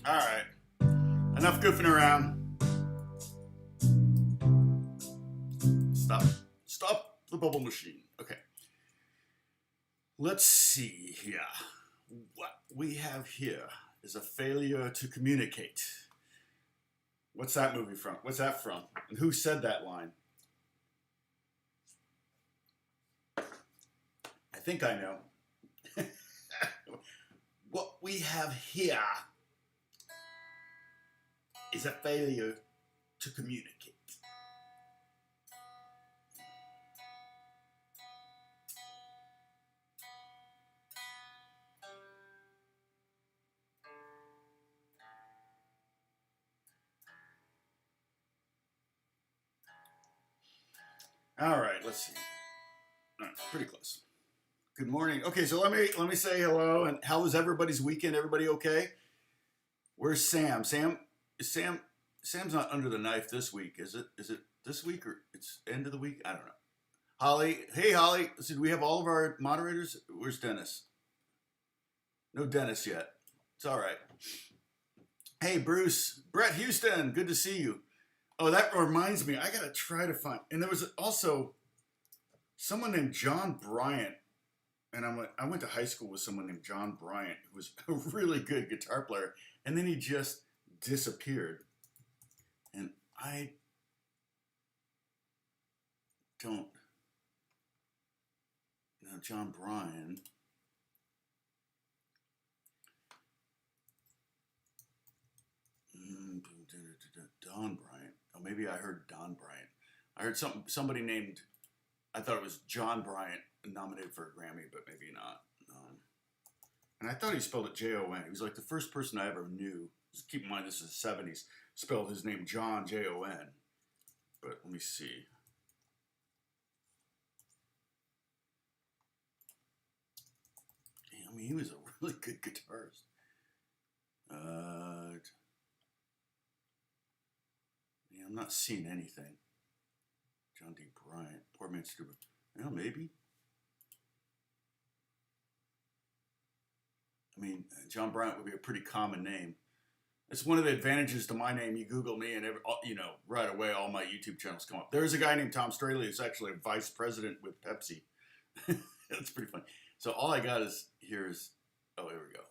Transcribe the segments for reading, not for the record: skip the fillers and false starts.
All right, enough goofing around. Stop the bubble machine. Okay, let's see here. What we have here is a failure to communicate. What's that movie from? What's that from? And who said that line? I think I know. What we have here is a failure to communicate. All right, let's see. All right, pretty close. Good morning. Okay, so let me say hello. And how was everybody's weekend? Everybody okay? Where's Sam? Sam's not under the knife this week, is it? Is it this week or it's end of the week? I don't know. Holly, hey Holly. So do we have all of our moderators? Where's Dennis? No Dennis yet. It's all right. Hey Bruce, Brett Houston, good to see you. Oh, that reminds me, I gotta try to find. And there was also someone named John Bryant, and I went to high school with someone named John Bryant, who was a really good guitar player, and then he just disappeared. And I don't know John Bryant. Don Bryant. Oh, maybe I heard Don Bryant. I heard somebody named. I thought it was John Bryant nominated for a Grammy, but maybe not. And I thought he spelled it Jon. He was like the first person I ever knew. Just keep in mind this is the '70s. Spelled his name John Jon. But let me see. I mean, he was a really good guitarist. Yeah, I'm not seeing anything. John D. Bryant, poor man stupid. Well, maybe. I mean, John Bryant would be a pretty common name. It's one of the advantages to my name. You Google me, and right away, all my YouTube channels come up. There's a guy named Tom Strahle who's actually a vice president with Pepsi. That's pretty funny. So all I got here is. Oh, here we go.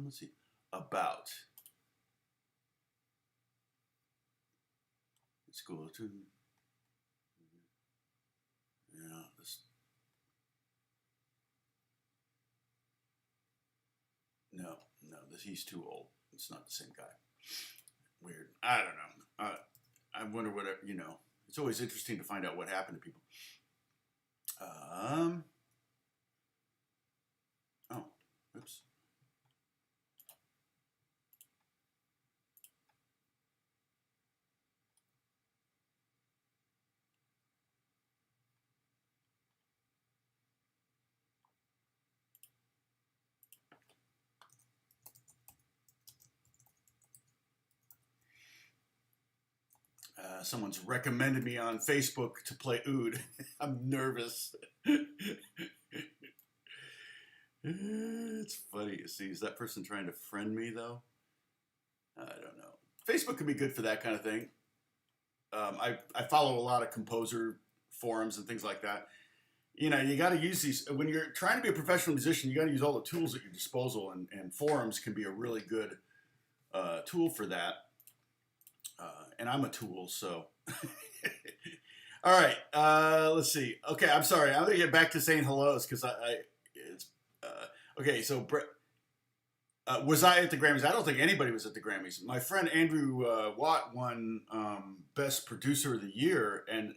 Let's see. About. Let's go to. Yeah, this. No, he's too old. It's not the same guy. Weird. I don't know. I wonder what, it's always interesting to find out what happened to people. Oh, oops. Someone's recommended me on Facebook to play oud. I'm nervous. It's funny. See, is that person trying to friend me though? I don't know. Facebook can be good for that kind of thing. I follow a lot of composer forums and things like that. You got to use these when you're trying to be a professional musician. You got to use all the tools at your disposal, and forums can be a really good tool for that. and I'm a tool, so. All right, let's see. Okay, I'm sorry. I'm gonna get back to saying hellos because it's okay. So, was I at the Grammys? I don't think anybody was at the Grammys. My friend Andrew Watt won Best Producer of the Year, and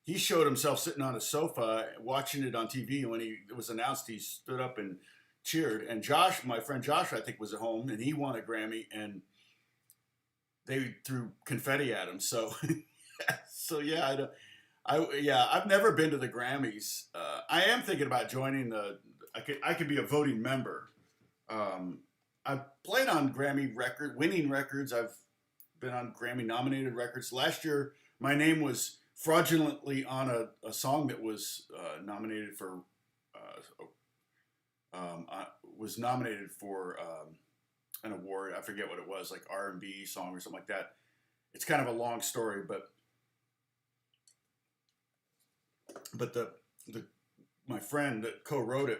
he showed himself sitting on a sofa watching it on TV. And when it was announced, he stood up and cheered. And Josh, my friend Josh, I think was at home, and he won a Grammy, and they threw confetti at him. So, so yeah, I've never been to the Grammys. I am thinking about joining the. I could be a voting member. I've played on winning records. I've been on Grammy nominated records. Last year, my name was fraudulently on a song that was nominated for an award. I forget what it was, like R&B song or something like that. It's kind of a long story, but my friend that co-wrote it,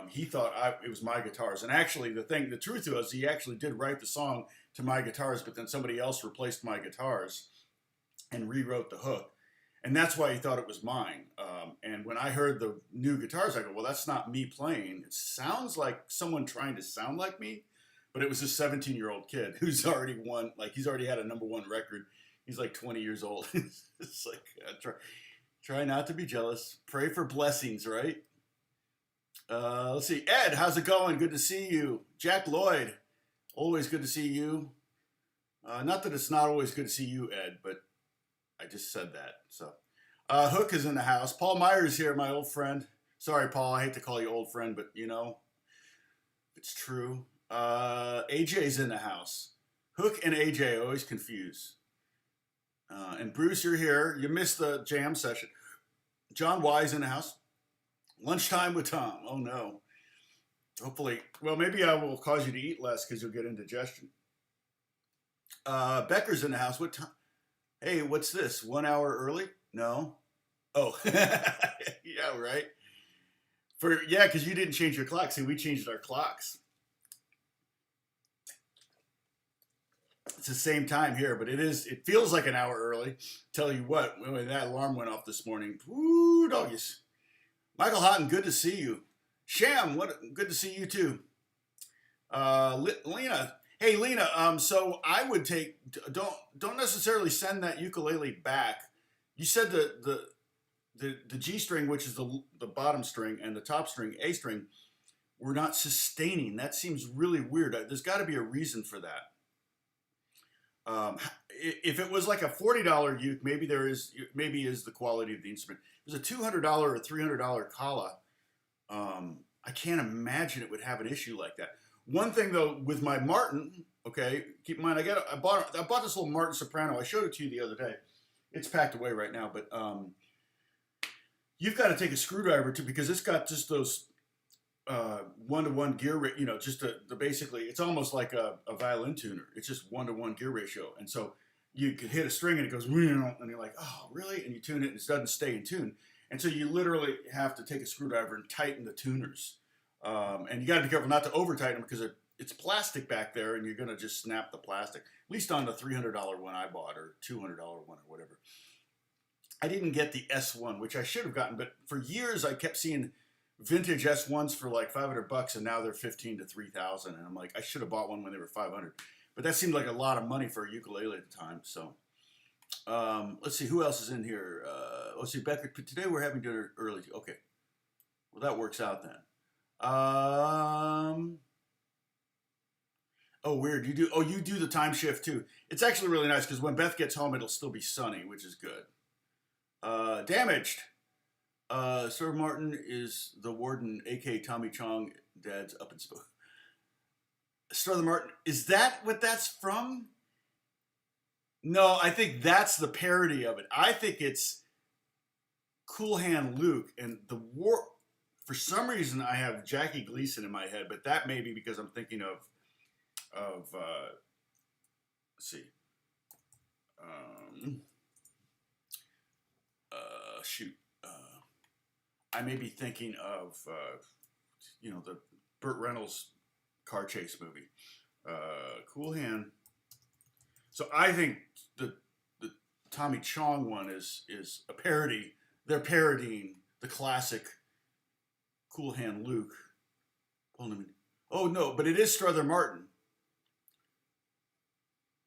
he thought it was my guitars. And actually, the truth was, he actually did write the song to my guitars, but then somebody else replaced my guitars and rewrote the hook. And that's why he thought it was mine. And when I heard the new guitars, I go, well, that's not me playing. It sounds like someone trying to sound like me, but it was a 17-year-old kid who's already won, like he's already had a #1 record. He's like 20 years old. It's like, try not to be jealous. Pray for blessings, right? Let's see. Ed, how's it going? Good to see you. Jack Lloyd, always good to see you. Not that it's not always good to see you, Ed, but I just said that. So, Hook is in the house. Paul Myers here, my old friend. Sorry, Paul, I hate to call you old friend, but you know, it's true. AJ's in the house. Hook and AJ, always confused. And Bruce, you're here. You missed the jam session. John Y's in the house. Lunchtime with Tom. Oh no. Hopefully, well, maybe I will cause you to eat less because you'll get indigestion. Becker's in the house. What time? Hey, what's this? 1 hour early? No. Oh, yeah, right. Because you didn't change your clock. See, we changed our clocks. It's the same time here, but it feels like an hour early. Tell you what, when that alarm went off this morning, woo, doggies. Michael Houghton, good to see you. Sham, good to see you too. Lena, hey Lena, so I would don't necessarily send that ukulele back. You said the G string, which is the bottom string, and the top string, A string, were not sustaining. That seems really weird. There's got to be a reason for that. If it was like a $40 uke, maybe is the quality of the instrument. If it was a $200 or $300 Kala, I can't imagine it would have an issue like that. One thing though, with my Martin, okay, keep in mind, I bought this little Martin soprano. I showed it to you the other day. It's packed away right now, but you've got to take a screwdriver because it's got just those 1-to-1 gear, just the basically, it's almost like a violin tuner. It's just 1-to-1 gear ratio. And so you could hit a string and it goes, and you're like, oh, really? And you tune it and it doesn't stay in tune. And so you literally have to take a screwdriver and tighten the tuners. And you got to be careful not to over tighten them because it's plastic back there and you're going to just snap the plastic. At least on the $300 one I bought or $200 one or whatever. I didn't get the S1, which I should have gotten, but for years I kept seeing vintage S1s for like $500 and now they're $15,000 to $3,000. And I'm like, I should have bought one when they were $500. But that seemed like a lot of money for a ukulele at the time. So let's see, who else is in here? Let's see, Becker, today we're having dinner early. Okay, well that works out then. Oh, weird. You do the time shift too. It's actually really nice because when Beth gets home, it'll still be sunny, which is good. Damaged. Sir Martin is the warden, a.k.a. Tommy Chong, Dad's up and spoke. Sir Martin, is that what that's from? No, I think that's the parody of it. I think it's Cool Hand Luke, and for some reason I have Jackie Gleason in my head, but that may be because I'm thinking of let's see. I may be thinking of the Burt Reynolds car chase movie. Cool Hand. So I think the Tommy Chong one is a parody. They're parodying the classic Cool Hand Luke. Oh no, but it is Strother Martin.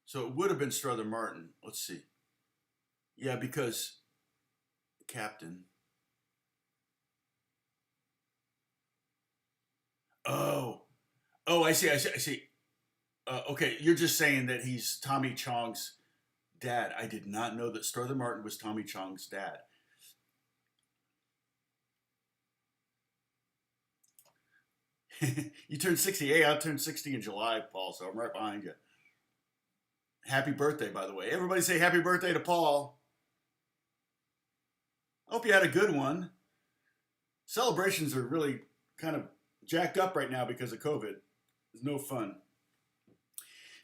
So it would have been Strother Martin. Let's see. Yeah, because Captain. Oh, oh, I see, I see, I see. Okay, you're just saying that he's Tommy Chong's dad. I did not know that Strother Martin was Tommy Chong's dad. You turned 60. Hey, I turned 60 in July, Paul, so I'm right behind you. Happy birthday, by the way. Everybody say happy birthday to Paul. Hope you had a good one. Celebrations are really kind of jacked up right now because of COVID. It's no fun.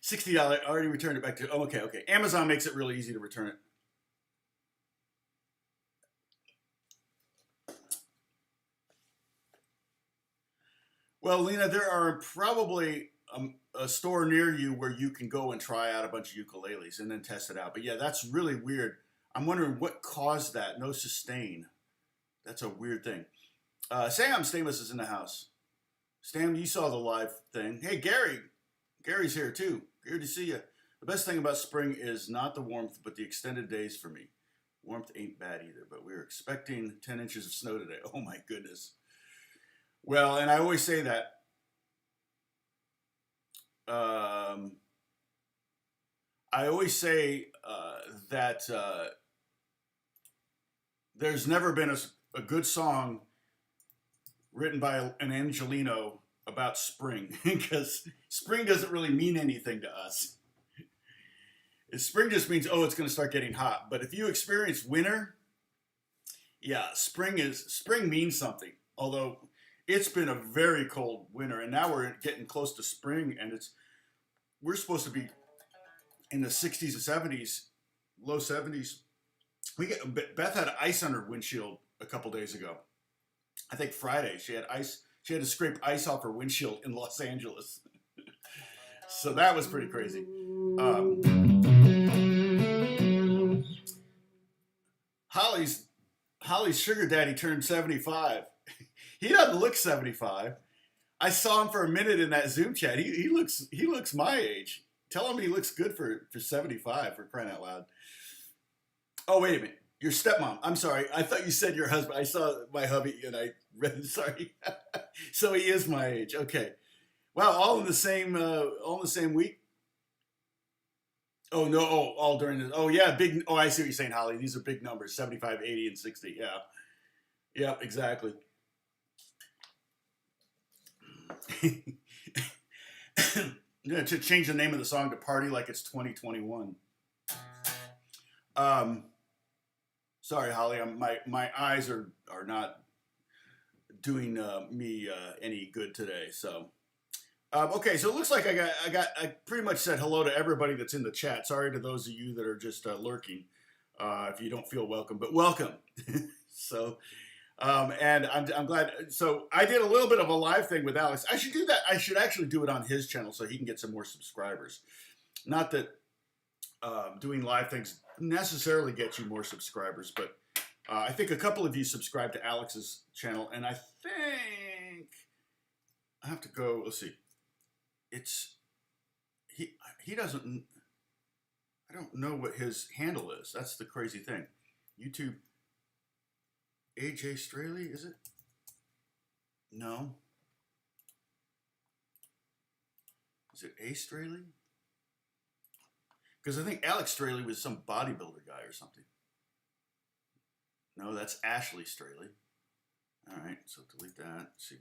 $60. I already returned it back to. Oh, okay, okay. Amazon makes it really easy to return it. Well, Lena, there are probably a store near you where you can go and try out a bunch of ukuleles and then test it out. But yeah, that's really weird. I'm wondering what caused that. No sustain. That's a weird thing. Sam Stamos is in the house. Stam, you saw the live thing. Hey, Gary. Gary's here too. Good to see you. The best thing about spring is not the warmth, but the extended days for me. Warmth ain't bad either, but we're expecting 10 inches of snow today. Oh my goodness. Well, and I always say that. I always say that there's never been a good song written by an Angelino about spring because spring doesn't really mean anything to us. Spring just means, oh, it's going to start getting hot. But if you experience winter, yeah, spring means something. Although it's been a very cold winter, and now we're getting close to spring, and we're supposed to be in the 60s and 70s, low 70s. Beth had ice on her windshield a couple days ago. I think Friday she had ice. She had to scrape ice off her windshield in Los Angeles. So that was pretty crazy. Holly's sugar daddy turned 75. He doesn't look 75. I saw him for a minute in that Zoom chat. He looks my age. Tell him he looks good for 75, for crying out loud. Oh, wait a minute. Your stepmom. I'm sorry. I thought you said your husband. I saw my hubby and I read, sorry. So he is my age. Okay. Wow, all in the same week? Oh, no. Oh, all during this. Oh, yeah. Big. Oh, I see what you're saying, Holly. These are big numbers, 75, 80, and 60. Yeah. Yeah, exactly. Yeah, to change the name of the song to Party Like It's 2021. Sorry, Holly, my eyes are not doing me any good today. So, okay, so it looks like I pretty much said hello to everybody that's in the chat. Sorry to those of you that are just lurking if you don't feel welcome, but welcome. So, and I'm glad. So I did a little bit of a live thing with Alex. I should do that. I should actually do it on his channel so he can get some more subscribers. Not that doing live things necessarily get you more subscribers, but I think a couple of you subscribe to Alex's channel, and I think I have to go. Let's see. He doesn't. I don't know what his handle is. That's the crazy thing. YouTube. AJ Strahle, is it? No. Is it A Strahle? Because I think Alex Strahle was some bodybuilder guy or something. No, that's Ashley Strahle. All right, so delete that. Let's see.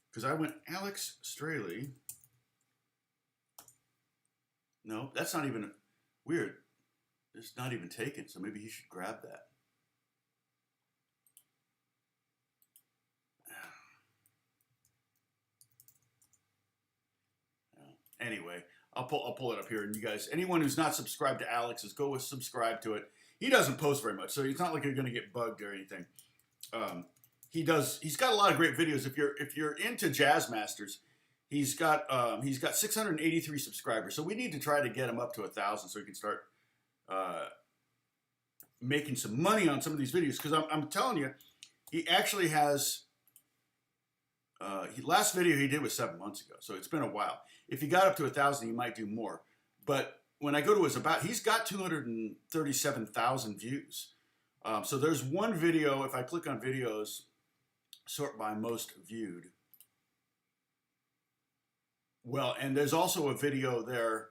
Because I went Alex Strahle. No, that's not even weird. It's not even taken, so maybe he should grab that. Anyway, I'll pull it up here, and you guys, anyone who's not subscribed to Alex's, go subscribe to it. He doesn't post very much, so it's not like you're going to get bugged or anything. He's got a lot of great videos. If you're into Jazz Masters, he's got 683 subscribers. So we need to try to get him up to 1,000 so he can start making some money on some of these videos, because I'm telling you, he actually has. Last video he did was 7 months ago, so it's been a while. If he got up to 1,000, he might do more. But when I go to his about, he's got 237,000 views. So there's one video. If I click on videos, sort by most viewed. Well, and there's also a video there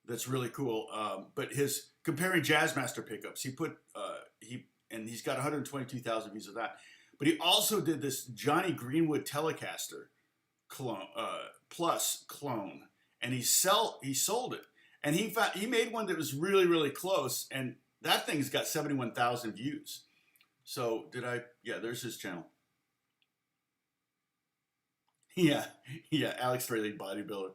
that's really cool. But his comparing Jazzmaster pickups, he's got 122,000 views of that. But he also did this Johnny Greenwood Telecaster clone, plus clone, and he sold it. And he made one that was really, really close, and that thing's got 71,000 views. So yeah, there's his channel. Yeah, Alex Strahle, bodybuilder.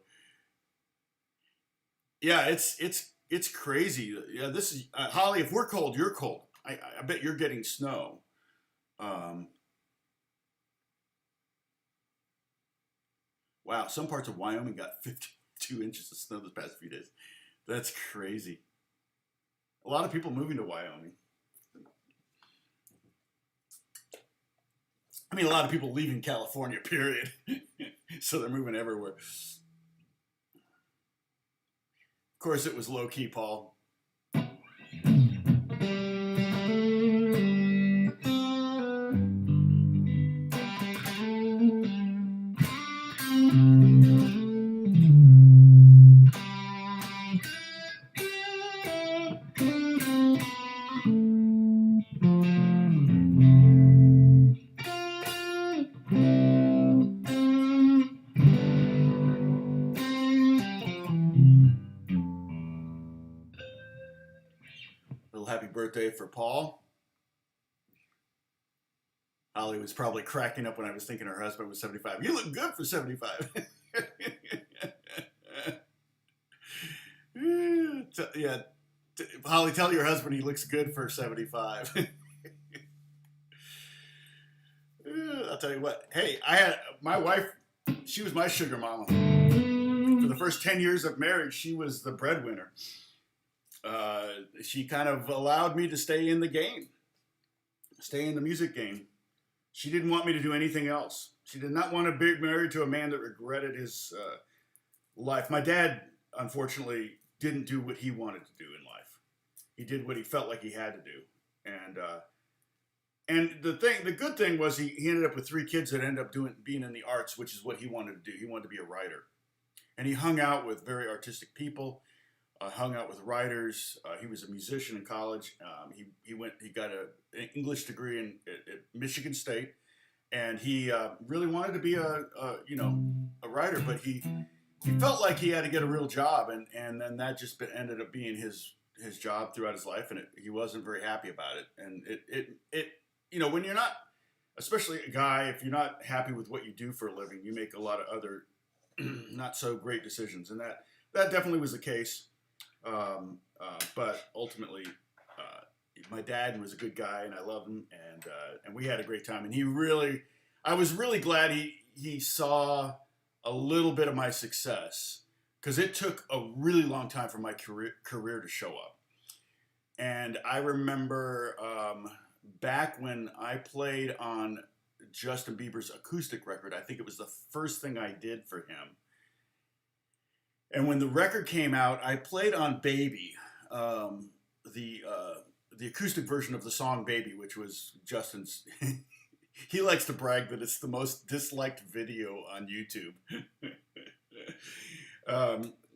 Yeah, it's crazy. Yeah, this is Holly. If we're cold, you're cold. I bet you're getting snow. Wow, some parts of Wyoming got 52 inches of snow this past few days. That's crazy. A lot of people moving to Wyoming. I mean, a lot of people leaving California, period. So they're moving everywhere. Of course, it was low-key, Paul. Happy birthday for Paul. Holly was probably cracking up when I was thinking her husband was 75. You look good for 75. Yeah, Holly, tell your husband he looks good for 75. I'll tell you what. Hey, I had my wife. She was my sugar mama. For the first 10 years of marriage, she was the breadwinner. She kind of allowed me to stay in the game, stay in the music game. She didn't want me to do anything else. She did not want to be married to a man that regretted his life. My dad, unfortunately, didn't do what he wanted to do in life. He did what he felt like he had to do. And the good thing was he ended up with 3 kids that ended up being in the arts, which is what he wanted to do. He wanted to be a writer. And he hung out with very artistic people. Hung out with writers. He was a musician in college. He got an English degree at Michigan State, and he really wanted to be a writer, but he felt like he had to get a real job, and then that just ended up being his job throughout his life, and he wasn't very happy about it. And it when you're not, especially a guy, if you're not happy with what you do for a living, you make a lot of other not so great decisions, and that definitely was the case. But ultimately, my dad was a good guy, and I loved him, and we had a great time. And I was really glad he saw a little bit of my success, because it took a really long time for my career to show up. And I remember back when I played on Justin Bieber's acoustic record, I think it was the first thing I did for him. And when the record came out, I played on Baby, the acoustic version of the song Baby, which was Justin's. He likes to brag that it's the most disliked video on YouTube.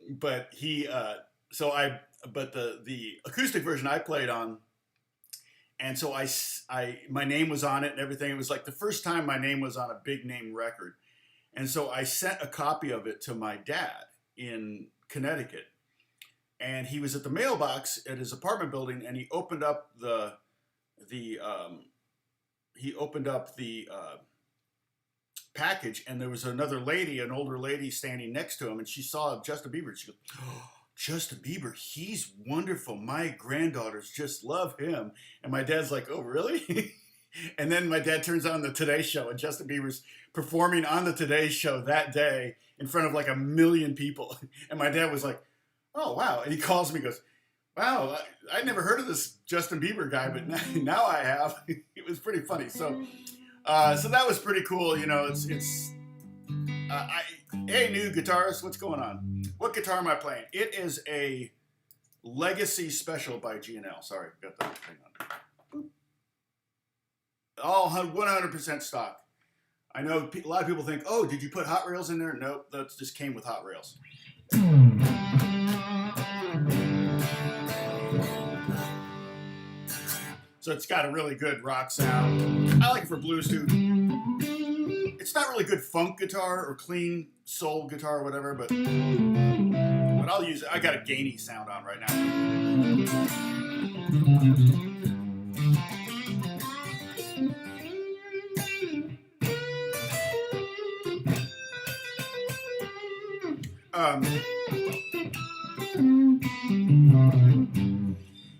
But the acoustic version I played on, and so my name was on it and everything. It was like the first time my name was on a big name record. And so I sent a copy of it to my dad in Connecticut, and he was at the mailbox at his apartment building, and he opened up the package, and there was another lady, an older lady, standing next to him, and she saw Justin Bieber. She goes, "Oh, Justin Bieber, he's wonderful. My granddaughters just love him." And my dad's like, "Oh, really?" And then my dad turns on the Today Show, and Justin Bieber's performing on the Today Show that day in front of like 1 million people. And my dad was like, "Oh, wow." And he calls me and goes, Wow, I never heard of this Justin Bieber guy, but now I have. It was pretty funny. So that was pretty cool. You know, it's hey, new guitarist, what's going on? What guitar am I playing? It is a Legacy Special by G&L. Sorry, got that thing on. All 100% stock. I know a lot of people think, oh, did you put hot rails in there? Nope, that just came with hot rails. So it's got a really good rock sound. I like it for blues too. It's not really good funk guitar or clean soul guitar or whatever, but I'll use it. I got a gainy sound on right now.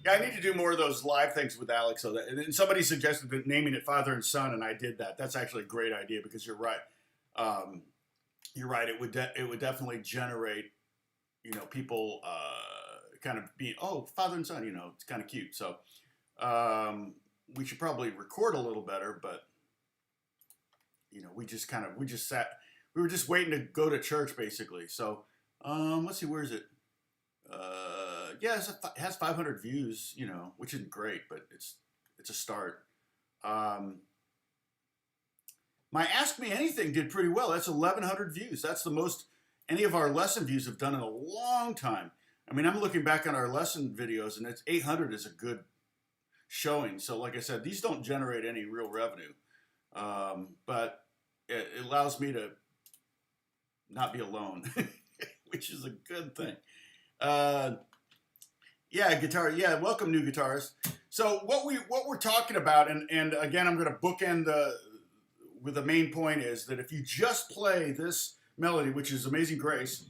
Yeah, I need to do more of those live things with Alex. So that, and somebody suggested that naming it Father and Son, and I did that. That's actually a great idea because you're right. You're right. It would definitely generate, you know, people kind of being, oh, Father and Son. You know, it's kind of cute. So we should probably record a little better, but you know, we were just waiting to go to church basically. So let's see, where is it? Yeah, it has 500 views, you know, which isn't great, but it's a start. My Ask Me Anything did pretty well. That's 1,100 views. That's the most any of our lesson views have done in a long time. I mean, I'm looking back on our lesson videos, and it's 800 is a good showing. So, like I said, these don't generate any real revenue, but it allows me to not be alone, which is a good thing. Yeah, guitar. Yeah, welcome, new guitarists. So what we're talking about, and again, I'm going to bookend with the main point is that if you just play this melody, which is Amazing Grace,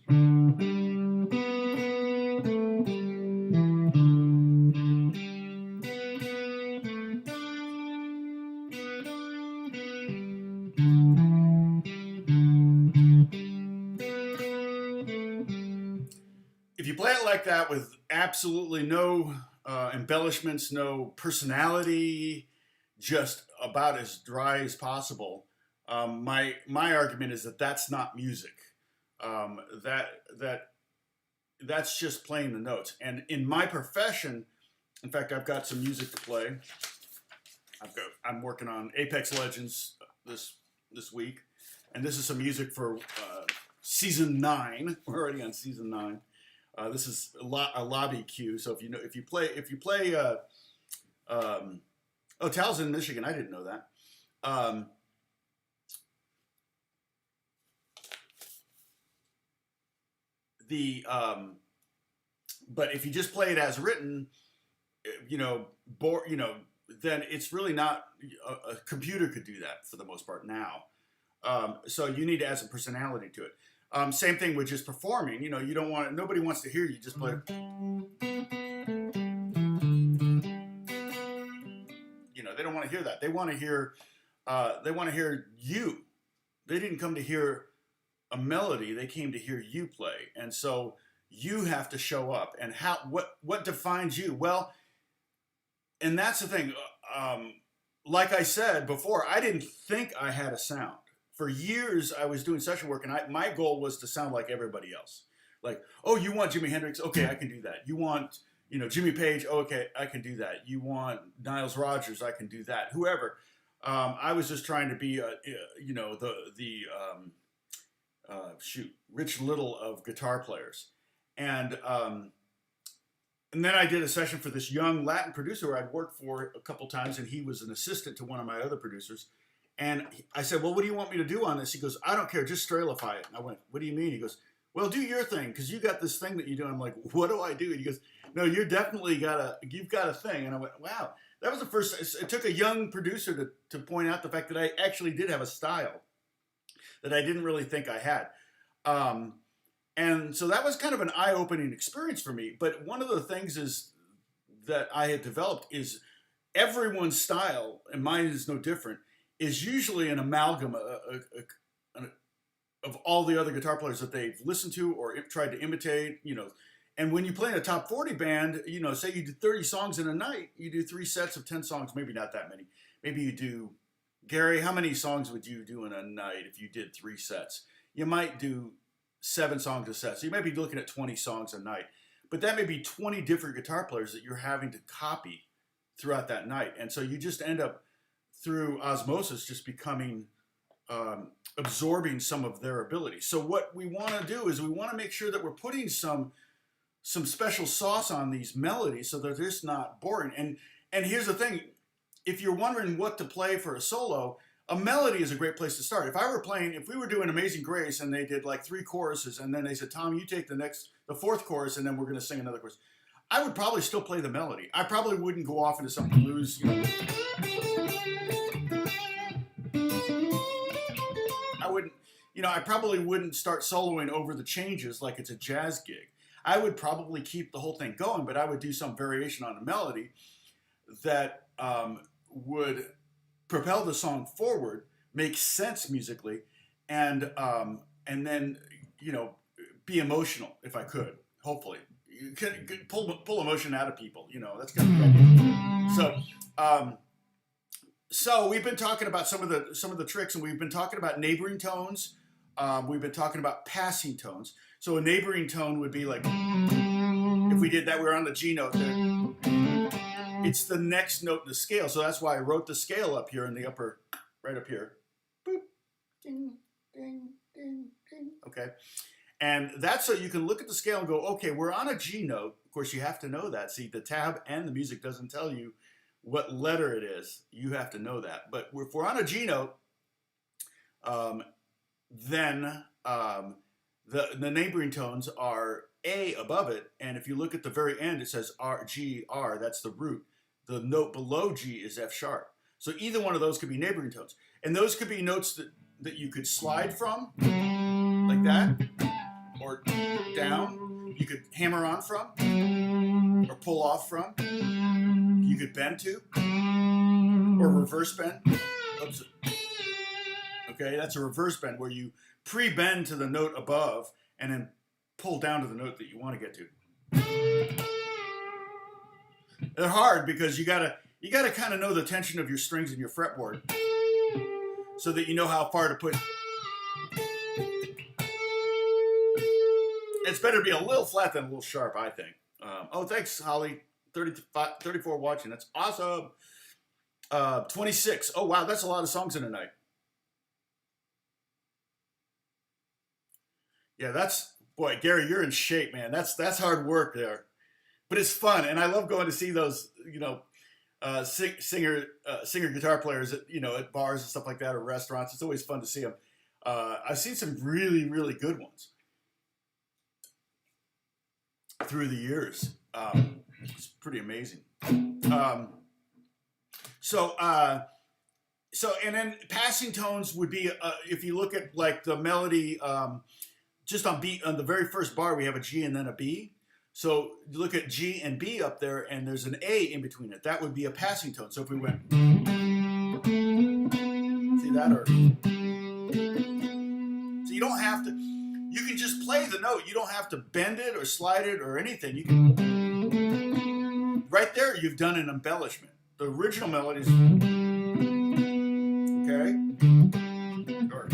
if you play it like that with absolutely no embellishments, no personality, just about as dry as possible, my argument is that that's not music. That's just playing the notes. And in my profession, in fact, I've got some music to play. I'm working on Apex Legends this week, and this is some music for season 9. We're already on season 9. This is a lobby cue. So if you play, oh, Tal's in Michigan. I didn't know that. But if you just play it as written, then it's really not. A computer could do that for the most part now. So you need to add some personality to it. Same thing with just performing. You know, you don't want nobody wants to hear you just play. You know, they don't want to hear that. They want to hear. They want to hear you. They didn't come to hear a melody. They came to hear you play, and so you have to show up. And what defines you? Well, and that's the thing. Like I said before, I didn't think I had a sound. For years, I was doing session work, and my goal was to sound like everybody else. Like, oh, you want Jimi Hendrix? Okay, I can do that. You want, Jimmy Page? Oh, okay, I can do that. You want Niles Rodgers? I can do that. Whoever. I was just trying to be, Rich Little of guitar players, and then I did a session for this young Latin producer who I'd worked for a couple times, and he was an assistant to one of my other producers. And I said, well, what do you want me to do on this? He goes, I don't care, just Strahlify it. And I went, what do you mean? He goes, well, do your thing, because you got this thing that you do. I'm like, what do I do? And he goes, no, you've got a thing. And I went, wow, that was the first. It took a young producer to point out the fact that I actually did have a style that I didn't really think I had. And so that was kind of an eye-opening experience for me. But one of the things is that I had developed is everyone's style, and mine is no different, is usually an amalgam of all the other guitar players that they've listened to or tried to imitate. And when you play in a top 40 band, you know, say you do 30 songs in a night, you do 3 sets of 10 songs, maybe not that many. Maybe you do, Gary, how many songs would you do in a night if you did 3 sets? You might do 7 songs a set. So you might be looking at 20 songs a night. But that may be 20 different guitar players that you're having to copy throughout that night. And so you just end up, through osmosis, just becoming, absorbing some of their abilities. So what we want to do is we want to make sure that we're putting some special sauce on these melodies so that they're just not boring. And here's the thing, if you're wondering what to play for a solo, a melody is a great place to start. If we were doing Amazing Grace and they did like 3 choruses and then they said, Tom, you take the 4th chorus and then we're going to sing another chorus, I would probably still play the melody. I probably wouldn't go off into some blues, you know. I probably wouldn't start soloing over the changes like it's a jazz gig. I would probably keep the whole thing going, but I would do some variation on the melody that would propel the song forward, make sense musically, and then, you know, be emotional if I could. Hopefully, you can pull emotion out of people. You know, that's kind of cool. So we've been talking about some of the tricks, and we've been talking about neighboring tones. We've been talking about passing tones. So a neighboring tone would be like, if we did that, we're on the G note there. It's the next note in the scale. So that's why I wrote the scale up here in the upper, right up here. Boop, ding, ding, ding, ding. Okay. And that's so you can look at the scale and go, okay, we're on a G note. Of course, you have to know that. See, the tab and the music doesn't tell you what letter it is. You have to know that. But if we're on a G note, then the neighboring tones are A above it. And if you look at the very end, it says R, G, R. That's the root. The note below G is F sharp. So either one of those could be neighboring tones. And those could be notes that you could slide from, like that, or down. You could hammer on from, or pull off from. You could bend to, or reverse bend. Oops. Okay, that's a reverse bend where you pre-bend to the note above and then pull down to the note that you want to get to. They're hard because you gotta kind of know the tension of your strings and your fretboard so that you know how far to put. It's better to be a little flat than a little sharp, I think. Oh, thanks, Holly. 34 watching. That's awesome. 26. Oh, wow, that's a lot of songs in a night. Yeah, boy, Gary, you're in shape, man. That's hard work there. But it's fun, and I love going to see those, you know, singer guitar players at, you know, at bars and stuff like that, or restaurants. It's always fun to see them. I've seen some really, really good ones through the years. It's pretty amazing. So and then passing tones would be, if you look at like the melody, just on the very first bar, we have a G and then a B. So you look at G and B up there, and there's an A in between it. That would be a passing tone. So if we went, see that? Or so you don't have to. You can just play the note. You don't have to bend it or slide it or anything. You can. Right there, you've done an embellishment. The original melodies. Okay. Or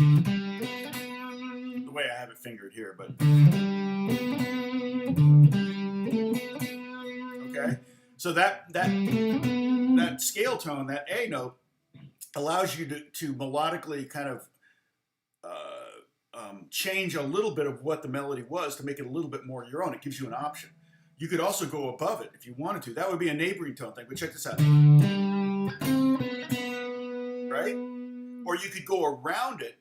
the way I have it fingered here, but. Okay, so that scale tone, that A note, allows you to melodically kind of change a little bit of what the melody was to make it a little bit more your own. It gives you an option. You could also go above it if you wanted to. That would be a neighboring tone thing, but check this out. Right? Or you could go around it.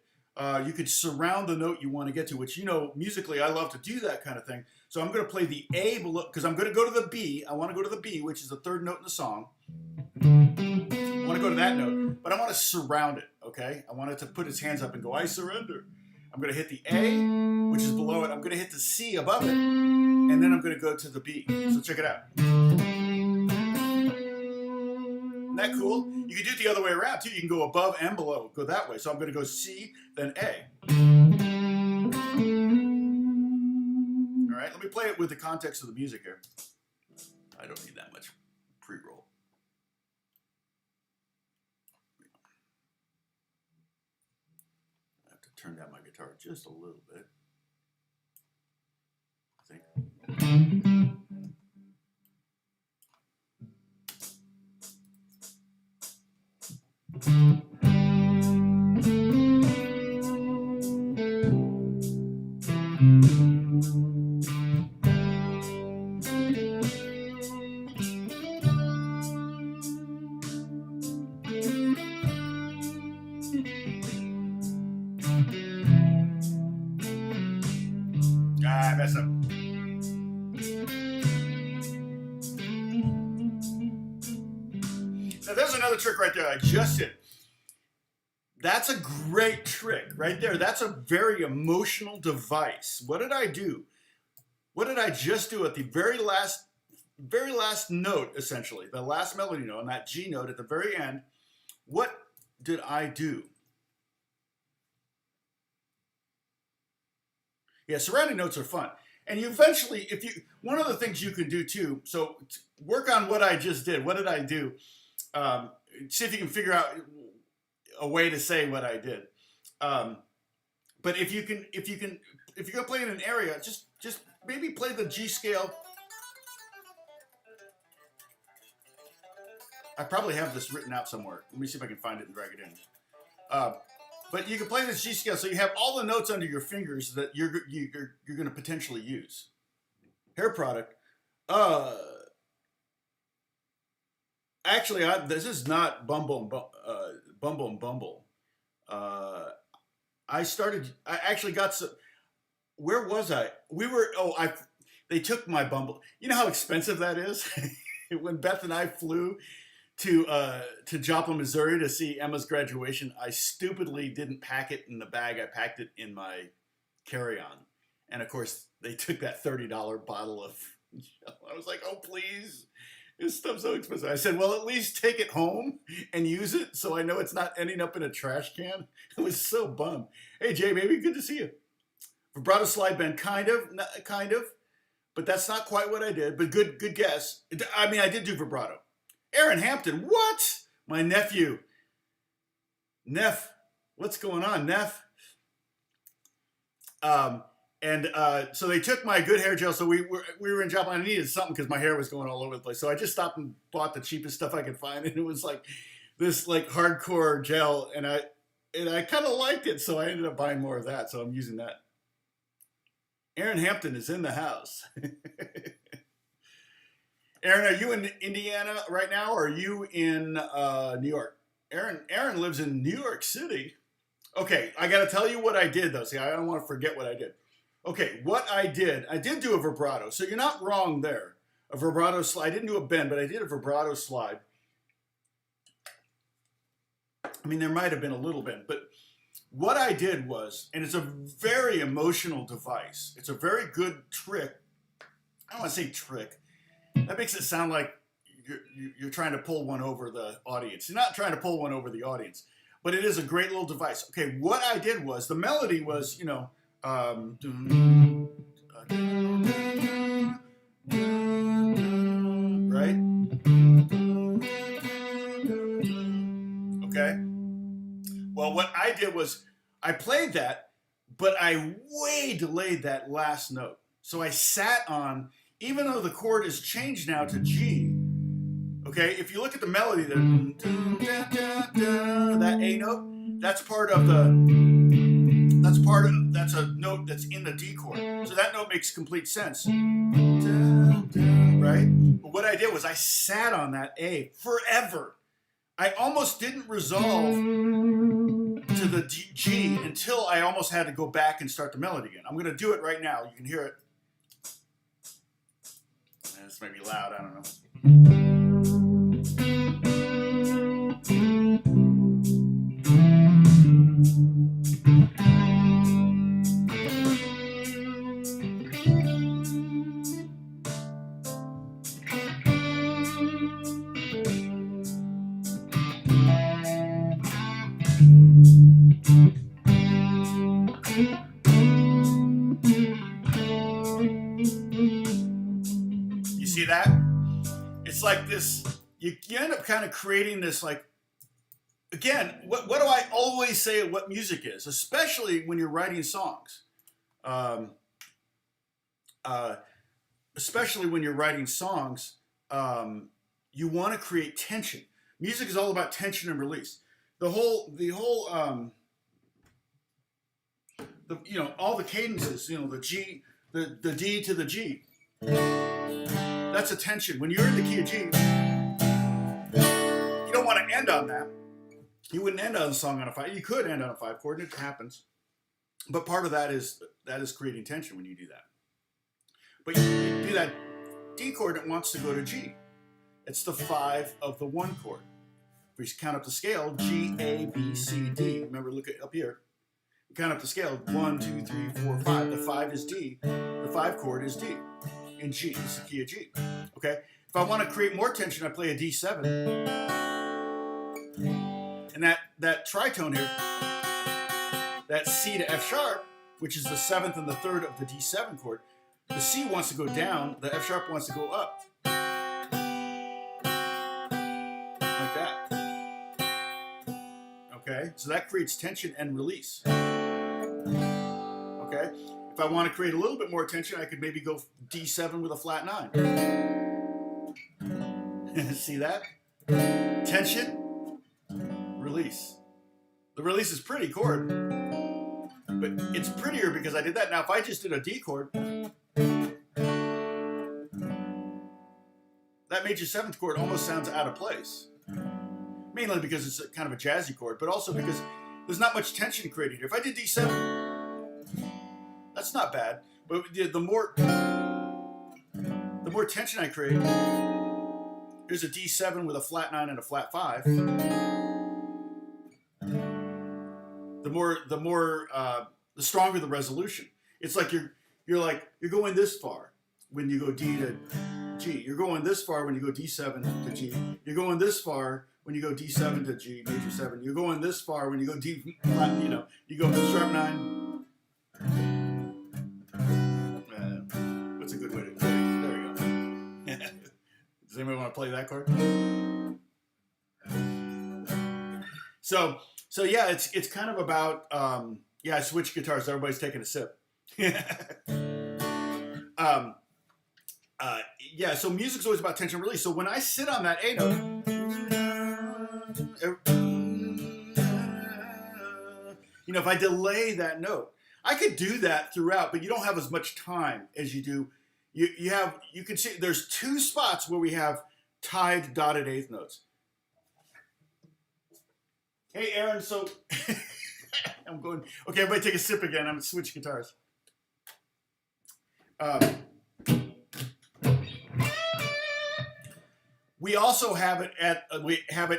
You could surround the note you want to get to, which, you know, musically, I love to do that kind of thing. So I'm going to play the A below, because I'm going to go to the B. I want to go to the B, which is the third note in the song. I want to go to that note, but I want to surround it, okay? I want it to put its hands up and go, I surrender. I'm going to hit the A, which is below it. I'm going to hit the C above it, and then I'm going to go to the B. So check it out. Isn't that cool? You can do it the other way around, too. You can go above and below. Go that way. So I'm going to go C, then A. All right, let me play it with the context of the music here. I don't need that much pre-roll. I have to turn down my guitar just a little bit, I think. I messed up. Now there's another trick right there I just did. That's a great trick right there. That's a very emotional device. What did I do? What did I just do at the very last note, essentially, the last melody note on that G note at the very end? What did I do? Yeah, surrounding notes are fun. And you eventually, one of the things you can do too, so work on what I just did. What did I do? See if you can figure out a way to say what I did. But if you're gonna play in an area, just maybe play the G scale. I probably have this written out somewhere. Let me see if I can find it and drag it in. But you can play this G scale, so you have all the notes under your fingers that you're going to potentially use. Hair product. Actually, this is not Bumble. I actually got some. Where was I? They took my Bumble. You know how expensive that is? When Beth and I flew to Joplin, Missouri to see Emma's graduation, I stupidly didn't pack it in the bag. I packed it in my carry-on. And of course, they took that $30 bottle of, I was like, oh, please. This stuff's so expensive. I said, well, at least take it home and use it so I know it's not ending up in a trash can. I was so bummed. Hey, Jay, baby, good to see you. Vibrato slide bend, kind of, but that's not quite what I did, but good guess. I mean, I did do vibrato. Aaron Hampton, what? My nephew. Neff, what's going on, Neff? So they took my good hair gel. So we were in Joplin. I needed something because my hair was going all over the place. So I just stopped and bought the cheapest stuff I could find, and it was like this like hardcore gel, and I kind of liked it. So I ended up buying more of that. So I'm using that. Aaron Hampton is in the house. Aaron, are you in Indiana right now, or are you in New York? Aaron lives in New York City. Okay, I got to tell you what I did, though. See, I don't want to forget what I did. Okay, what I did do a vibrato. So you're not wrong there. A vibrato slide. I didn't do a bend, but I did a vibrato slide. I mean, there might have been a little bend, but what I did was, and it's a very emotional device. It's a very good trick. I don't want to say trick. That makes it sound like you're trying to pull one over the audience. You're not trying to pull one over the audience, but it is a great little device. Okay, what I did was, the melody was, right? Okay. Well, what I did was, I played that, but I way delayed that last note. So I sat on, even though the chord is changed now to G, okay, if you look at the melody, that A note, that's a note that's in the D chord. So that note makes complete sense, right? But what I did was I sat on that A forever. I almost didn't resolve to the G until I almost had to go back and start the melody again. I'm going to do it right now. You can hear it. This may be loud, I don't know. see that? It's like this, you end up kind of creating this, like, again, what do I always say what music is, especially when you're writing songs? Especially when you're writing songs, you want to create tension. Music is all about tension and release. All the cadences, the G, the D to the G. That's a tension. When you're in the key of G, you don't want to end on that. You wouldn't end on a song on a 5. You could end on a 5 chord, and it happens. But part of that is creating tension when you do that. But you do that D chord, it wants to go to G. It's the 5 of the 1 chord. If we count up the scale, G, A, B, C, D. Remember, look at up here. We count up the scale, 1, 2, 3, 4, 5. The 5 is D. The 5 chord is D. In G, it's the key of G. Okay? If I want to create more tension, I play a D7. And that tritone here, that C to F sharp, which is the 7th and the 3rd of the D7 chord, the C wants to go down, the F sharp wants to go up. Like that. Okay? So that creates tension and release. Okay? If I want to create a little bit more tension, I could maybe go D7 with a flat 9. See that? Tension, release. The release is pretty chord, but it's prettier because I did that. Now, if I just did a D chord, that major 7th chord almost sounds out of place. Mainly because it's kind of a jazzy chord, but also because there's not much tension created here. If I did D7, that's not bad. But the more tension I create, here's a D7 with a flat 9 and a flat 5. The stronger the resolution. It's like you're going this far when you go D to G. You're going this far when you go D7 to G. You're going this far when you go D7 to G, major 7. You're going this far when you go D flat, you go sharp 9. What's a good way to do it? There we go. Does anybody want to play that chord? So yeah, it's kind of about I switch guitars. Everybody's taking a sip. So music's always about tension release. So when I sit on that A note, if I delay that note, I could do that throughout, but you don't have as much time as you do. You can see there's 2 spots where we have tied dotted 8th notes. Hey, Aaron, so I'm going, okay, everybody take a sip again. I'm going to switch guitars. We also have it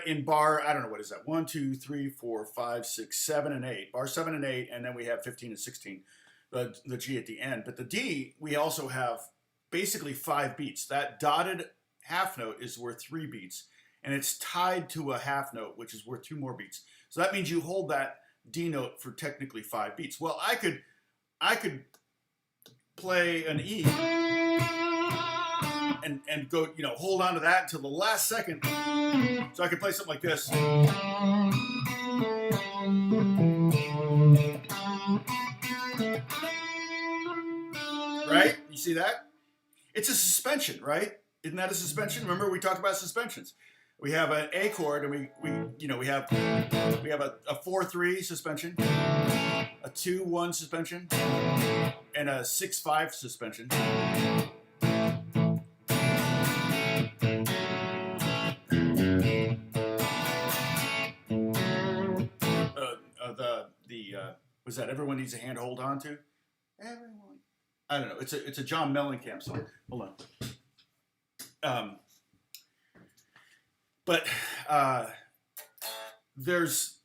in bar, I don't know, what is that? 1, 2, 3, 4, 5, 6, 7, and 8. Bar 7 and 8, and then we have 15 and 16, the G at the end. But the D, we also have basically 5 beats. That dotted half note is worth 3 beats, and it's tied to a half note, which is worth 2 more beats. So that means you hold that D note for technically 5 beats. Well, I could play an E and go, hold on to that until the last second. So I could play something like this. Right? You see that? It's a suspension, right? Isn't that a suspension? Remember we talked about suspensions. We have an A chord, and we have a 4-3 suspension, a 2-1 suspension, and a 6-5 suspension. Was that Everyone Needs a Hand to Hold On To? Everyone. I don't know. It's a John Mellencamp song. Hold on. But there's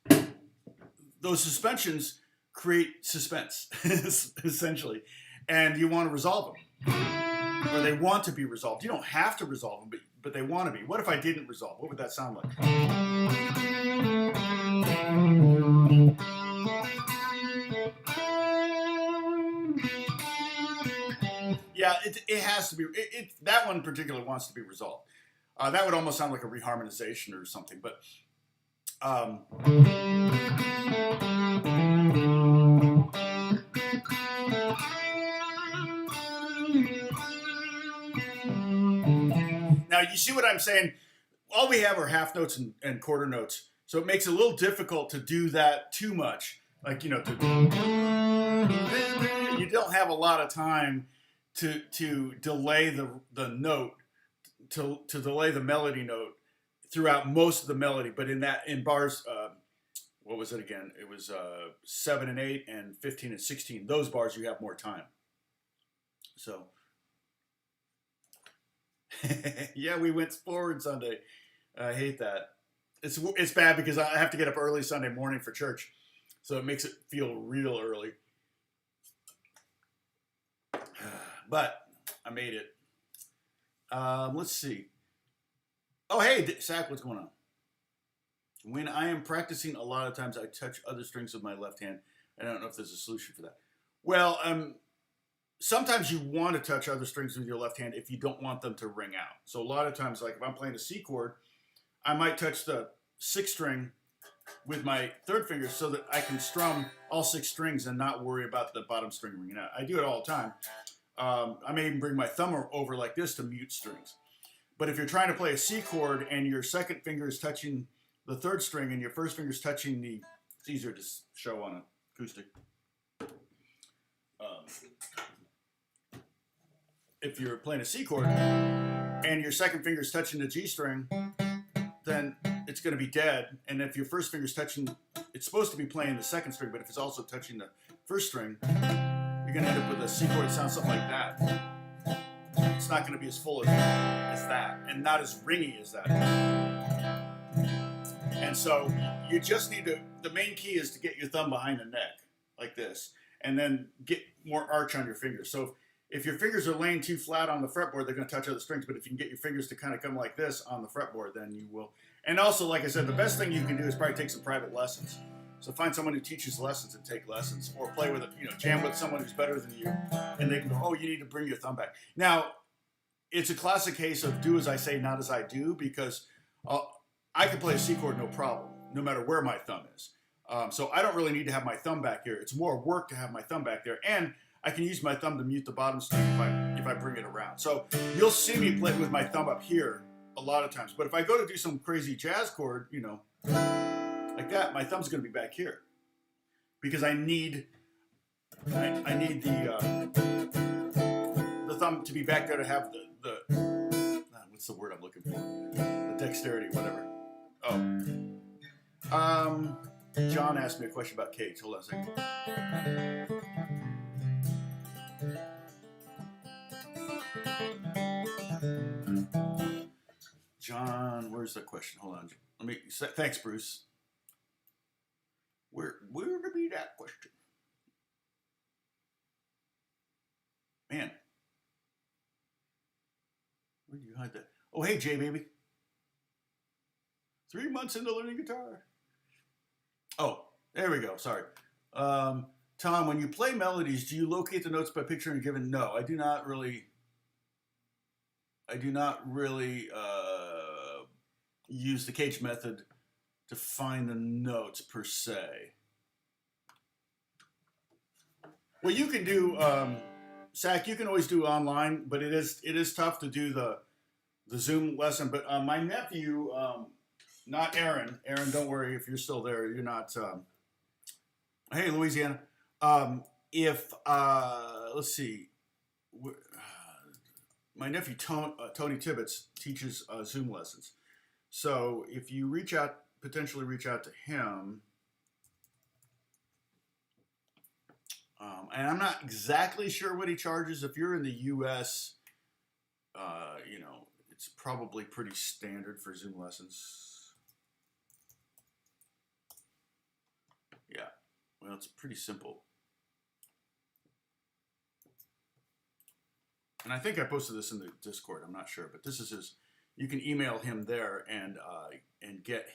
those suspensions create suspense, essentially, and you want to resolve them, or they want to be resolved. You don't have to resolve them, but they want to be. What if I didn't resolve? What would that sound like? Yeah, it has to be. That one in particular wants to be resolved. That would almost sound like a reharmonization or something. But now you see what I'm saying. All we have are half notes and quarter notes, so it makes it a little difficult to do that too much. Like, you know, you don't have a lot of time to delay the note, to delay the melody note throughout most of the melody. But in bars, what was it again? It was 7 and 8 and 15 and 16. Those bars you have more time. So yeah, we went forward Sunday. I hate that. It's bad because I have to get up early Sunday morning for church, so it makes it feel real early. But I made it. Let's see. Oh, hey, Zach, what's going on? When I am practicing, a lot of times I touch other strings with my left hand. I don't know if there's a solution for that. Well, sometimes you want to touch other strings with your left hand if you don't want them to ring out. So a lot of times, like if I'm playing a C chord, I might touch the 6th string with my 3rd finger so that I can strum all 6 strings and not worry about the bottom string ringing out. I do it all the time. I may even bring my thumb over like this to mute strings. But if you're trying to play a C chord and your 2nd finger is touching the 3rd string and your 1st finger is touching the, it's easier to show on acoustic. If you're playing a C chord and your 2nd finger is touching the G string, then it's going to be dead. And if your 1st finger is touching, it's supposed to be playing the 2nd string, but if it's also touching the 1st string, you're going to end up with a C chord that sounds something like that. It's not going to be as full as that, and not as ringy as that. And so you just need to, the main key is to get your thumb behind the neck, like this, and then get more arch on your fingers. So if your fingers are laying too flat on the fretboard, they're going to touch other strings. But if you can get your fingers to kind of come like this on the fretboard, then you will. And also, like I said, the best thing you can do is probably take some private lessons. So find someone who teaches lessons and take lessons, or play with it, jam with someone who's better than you, and they can go, oh, you need to bring your thumb back. Now, it's a classic case of do as I say, not as I do, because I can play a C chord no problem, no matter where my thumb is. So I don't really need to have my thumb back here. It's more work to have my thumb back there, and I can use my thumb to mute the bottom string if I bring it around. So you'll see me play with my thumb up here a lot of times. But if I go to do some crazy jazz chord, like that, my thumb's going to be back here because I need the thumb to be back there to have the what's the word I'm looking for? The dexterity, whatever. Oh, John asked me a question about Cage. Hold on a second. John, where's the question? Hold on. Thanks, Bruce. Where to be that question? Man. Where do you hide that? Oh, hey, Jay, baby. 3 months into learning guitar. Oh, there we go. Sorry. Tom, when you play melodies, do you locate the notes by picture and given? No, I do not really use the Cage method to find the notes per se. Well, you can do, Zach, you can always do online, but it is tough to do the Zoom lesson. But my nephew, not Aaron, don't worry if you're still there, you're not, hey, Louisiana. Let's see, my nephew Tony Tibbetts teaches Zoom lessons. So if you potentially reach out to him, and I'm not exactly sure what he charges. If you're in the U.S., it's probably pretty standard for Zoom lessons. Yeah, well, it's pretty simple. And I think I posted this in the Discord. I'm not sure, but this is his. You can email him there and get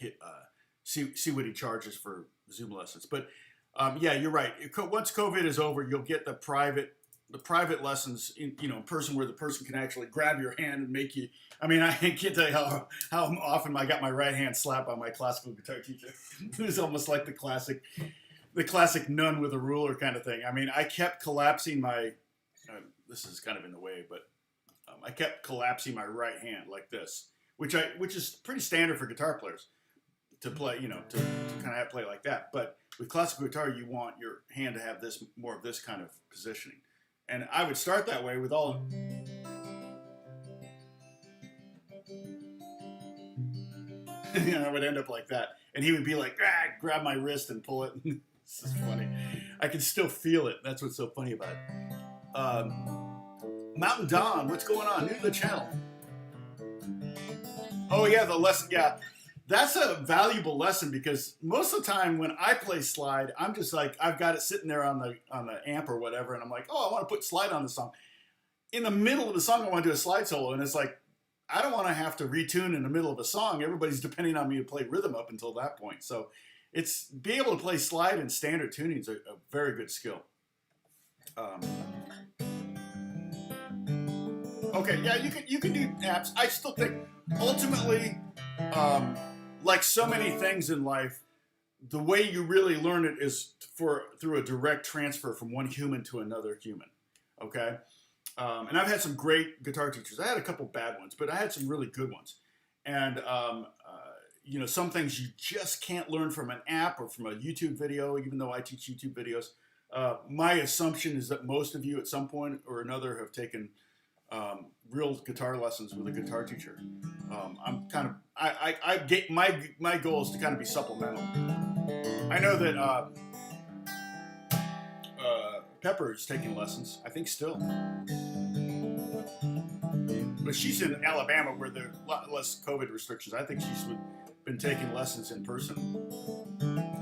see what he charges for Zoom lessons. But yeah, you're right. Once COVID is over, you'll get the private the private lessons in person where the person can actually grab your hand and make you. I mean, I can't tell you how often I got my right hand slapped by my classical guitar teacher. It was almost like the classic nun with a ruler kind of thing. I mean, I kept collapsing my. This is kind of in the way, but I kept collapsing my right hand like this, which is pretty standard for guitar players to play. To kind of play like that. But with classical guitar, you want your hand to have more of this kind of positioning. And I would start that way with all. I would end up like that. And he would be like, grab my wrist and pull it. This is funny. I can still feel it. That's what's so funny about it. Mountain Dawn, what's going on? New to the channel. Oh, yeah, the lesson. Yeah, that's a valuable lesson because most of the time when I play slide, I'm just like, I've got it sitting there on the amp or whatever, and I'm like, oh, I want to put slide on the song. In the middle of the song, I want to do a slide solo, and it's like, I don't want to have to retune in the middle of a song. Everybody's depending on me to play rhythm up until that point. So it's being able to play slide and standard tuning is a very good skill. Okay, yeah, you can do apps. I still think ultimately, like so many things in life, the way you really learn it is through a direct transfer from one human to another human. Okay. And I've had some great guitar teachers. I had a couple bad ones, but I had some really good ones. And, some things you just can't learn from an app or from a YouTube video, even though I teach YouTube videos. My assumption is that most of you at some point or another have taken real guitar lessons with a guitar teacher. My goal is to kind of be supplemental. I know that Pepper is taking lessons, I think still. But she's in Alabama where there are a lot less COVID restrictions. I think she's been taking lessons in person.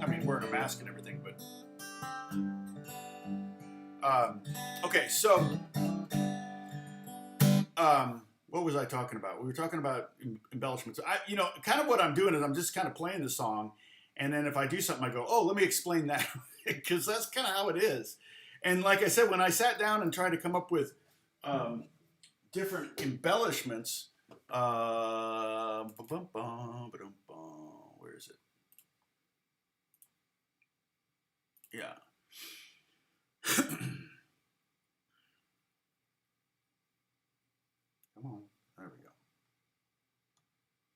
I mean, wearing a mask and everything, but... okay, so... what was I talking about? We were talking about embellishments. Kind of what I'm doing is I'm just kind of playing the song, and then if I do something, I go, oh, let me explain that, because that's kind of how it is. And like I said, when I sat down and tried to come up with different embellishments, where is it? Yeah. Come on. There we go.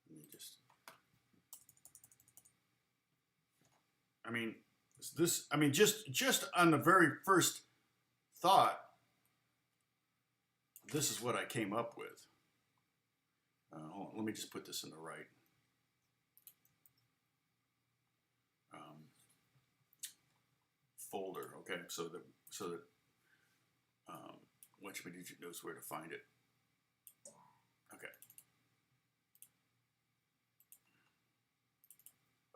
Let me just on the very first thought, this is what I came up with. Hold on, let me just put this in the right. Folder, okay, so that Whatchamadoochit knows where to find it. Okay.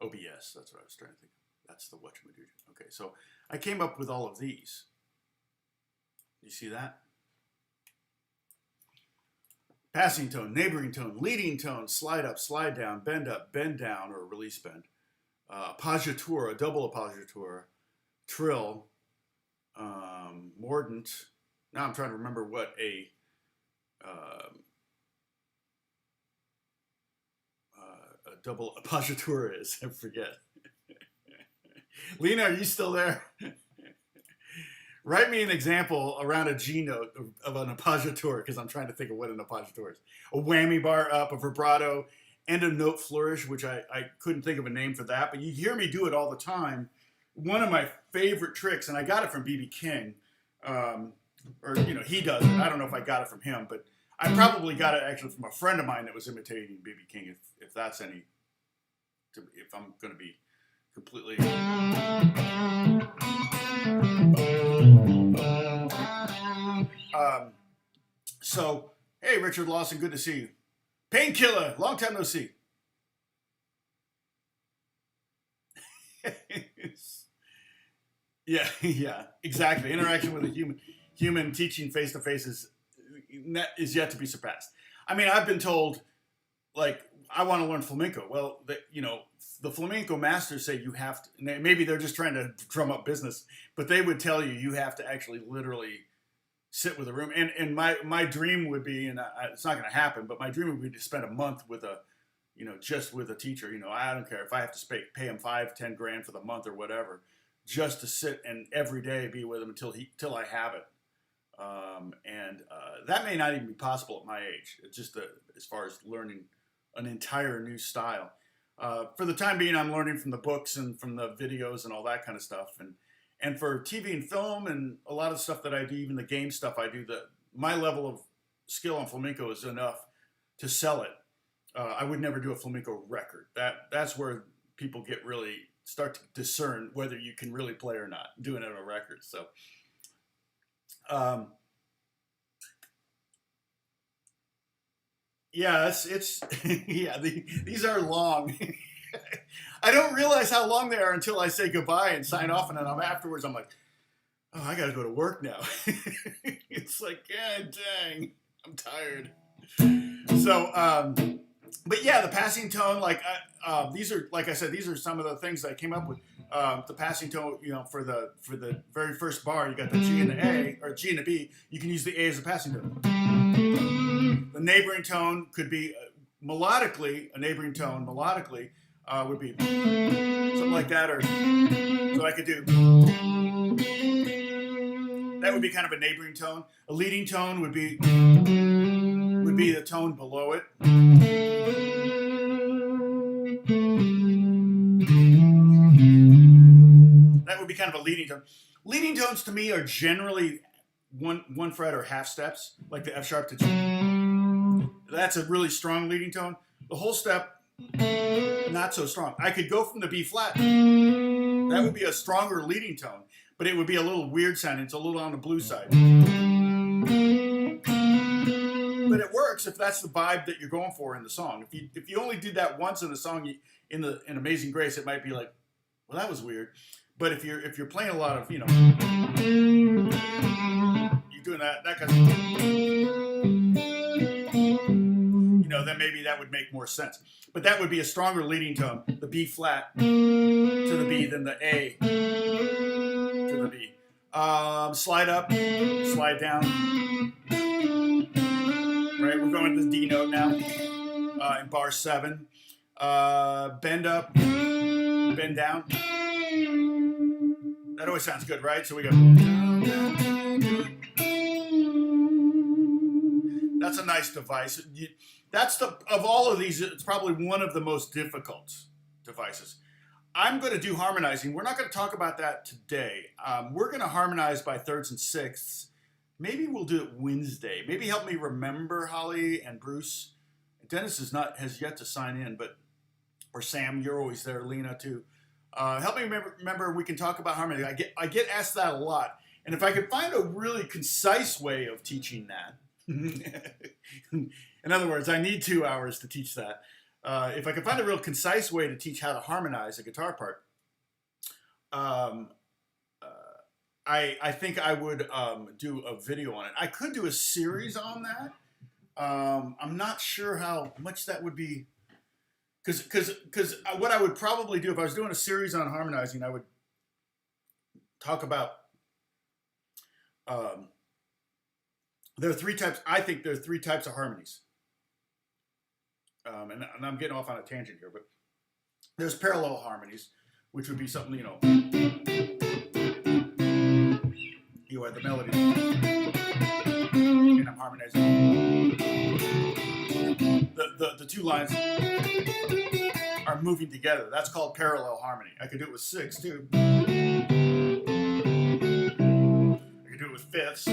OBS, that's what I was trying to think of. That's the Whatchamadoochit. Okay, so I came up with all of these. You see that? Passing tone, neighboring tone, leading tone, slide up, slide down, bend up, bend down, or release bend. Appoggiatura, double appoggiatura, trill, mordant. Now I'm trying to remember what a double appoggiatura is. I forget. Lena, are you still there? Write me an example around a G note of an appoggiatura, because I'm trying to think of what an appoggiatura is. A whammy bar up, a vibrato, and a note flourish, which I couldn't think of a name for that, but you hear me do it all the time. One of my favorite tricks, and I got it from B.B. King, he does it. I don't know if I got it from him, but I probably got it actually from a friend of mine that was imitating B.B. King, if that's any, if I'm going to be completely... So, hey, Richard Lawson, good to see you. Painkiller, long time no see. Yeah, exactly. Interaction with a human teaching face to face is yet to be surpassed. I mean, I've been told, like, I want to learn flamenco. Well, the flamenco masters say you have to. Maybe they're just trying to drum up business, but they would tell you have to actually literally sit with a room. And my dream would be, and it's not going to happen, but my dream would be to spend a month with a, just with a teacher. I don't care if I have to pay him 5-10 grand for the month or whatever, just to sit and every day be with him till I have it. That may not even be possible at my age. It's just as far as learning an entire new style. For the time being, I'm learning from the books and from the videos and all that kind of stuff. And for TV and film and a lot of stuff that I do, even the game stuff I do, my level of skill on flamenco is enough to sell it. I would never do a flamenco record. That's where people start to discern whether you can really play or not, doing it on a record. So, yeah, it's yeah. These are long. I don't realize how long they are until I say goodbye and sign off, and then afterwards I'm like, oh, I got to go to work now. It's like, yeah, dang, I'm tired. So, but yeah, the passing tone, these are, like I said, these are some of the things that I came up with. The passing tone, for the very first bar, you got the G and the A, or G and the B. You can use the A as a passing tone. The neighboring tone could be melodically, a neighboring tone melodically would be something like that, or so I could do. That would be kind of a neighboring tone. A leading tone would be the tone below it. That would be kind of a leading tone. Leading tones to me are generally one fret or half steps, like the F sharp to G. That's a really strong leading tone. The whole step, not so strong. I could go from the B flat. That would be a stronger leading tone, but it would be a little weird sounding. It's a little on the blue side. But it works if that's the vibe that you're going for in the song. If you only did that once in the song, in Amazing Grace, it might be like, well, that was weird. But if you're playing a lot of, you're doing that kind of, then maybe that would make more sense. But that would be a stronger leading tone, the B flat to the B than the A to the B. Slide up, slide down. Right, we're going to the D note now in bar 7. Bend up, bend down. That always sounds good, right? So we go. That's a nice device. Of all of these, it's probably one of the most difficult devices. I'm going to do harmonizing. We're not going to talk about that today. We're going to harmonize by thirds and sixths. Maybe we'll do it Wednesday. Maybe help me remember, Holly and Bruce. Dennis has yet to sign in, or Sam, you're always there. Lena too. Help me remember. We can talk about harmony. I get asked that a lot, and if I could find a really concise way of teaching that. In other words, I need 2 hours to teach that. If I could find a real concise way to teach how to harmonize a guitar part, I think I would do a video on it. I could do a series on that. I'm not sure how much that would be, because what I would probably do if I was doing a series on harmonizing, I would talk about. There are 3 types. I think there are 3 types of harmonies. And I'm getting off on a tangent here, but there's parallel harmonies, which would be something, you have the melody, and I'm harmonizing. The 2 lines are moving together. That's called parallel harmony. I could do it with 6 too. I could do it with fifths.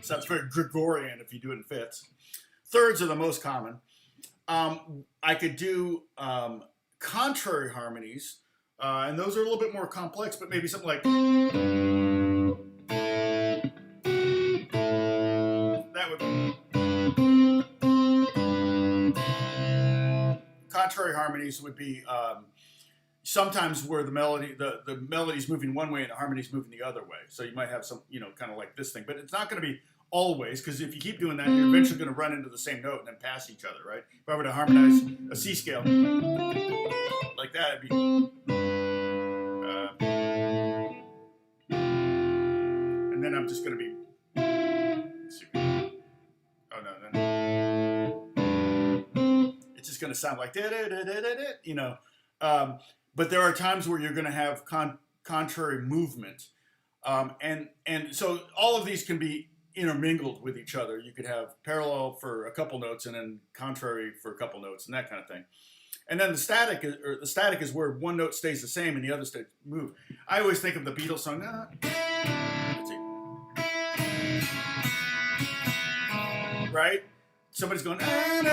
Sounds very Gregorian if you do it in fifths. Thirds are the most common. I could do contrary harmonies, and those are a little bit more complex, but maybe something like that would be. Contrary harmonies would be sometimes where the melody's moving one way and the harmony's moving the other way. So you might have some, kind of like this thing, but it's not going to be always, because if you keep doing that, you're eventually going to run into the same note and then pass each other, right? If I were to harmonize a C scale like that, it'd be I'm just going to be. Let's see. Oh no. It's just going to sound like you know. But there are times where you're going to have contrary movement, and so all of these can be intermingled with each other. You could have parallel for a couple notes and then contrary for a couple notes and that kind of thing. And then the static is where one note stays the same and the other stays move. I always think of the Beatles song. Right? Somebody's going, and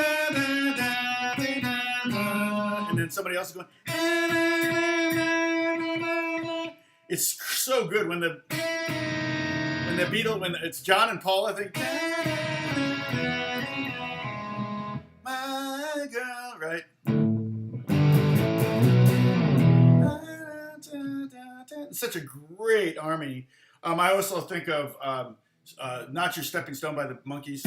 then somebody else is going. It's so good when it's John and Paul, I think. My girl, right? It's such a great harmony. I also think of Not Your Stepping Stone by the Monkees.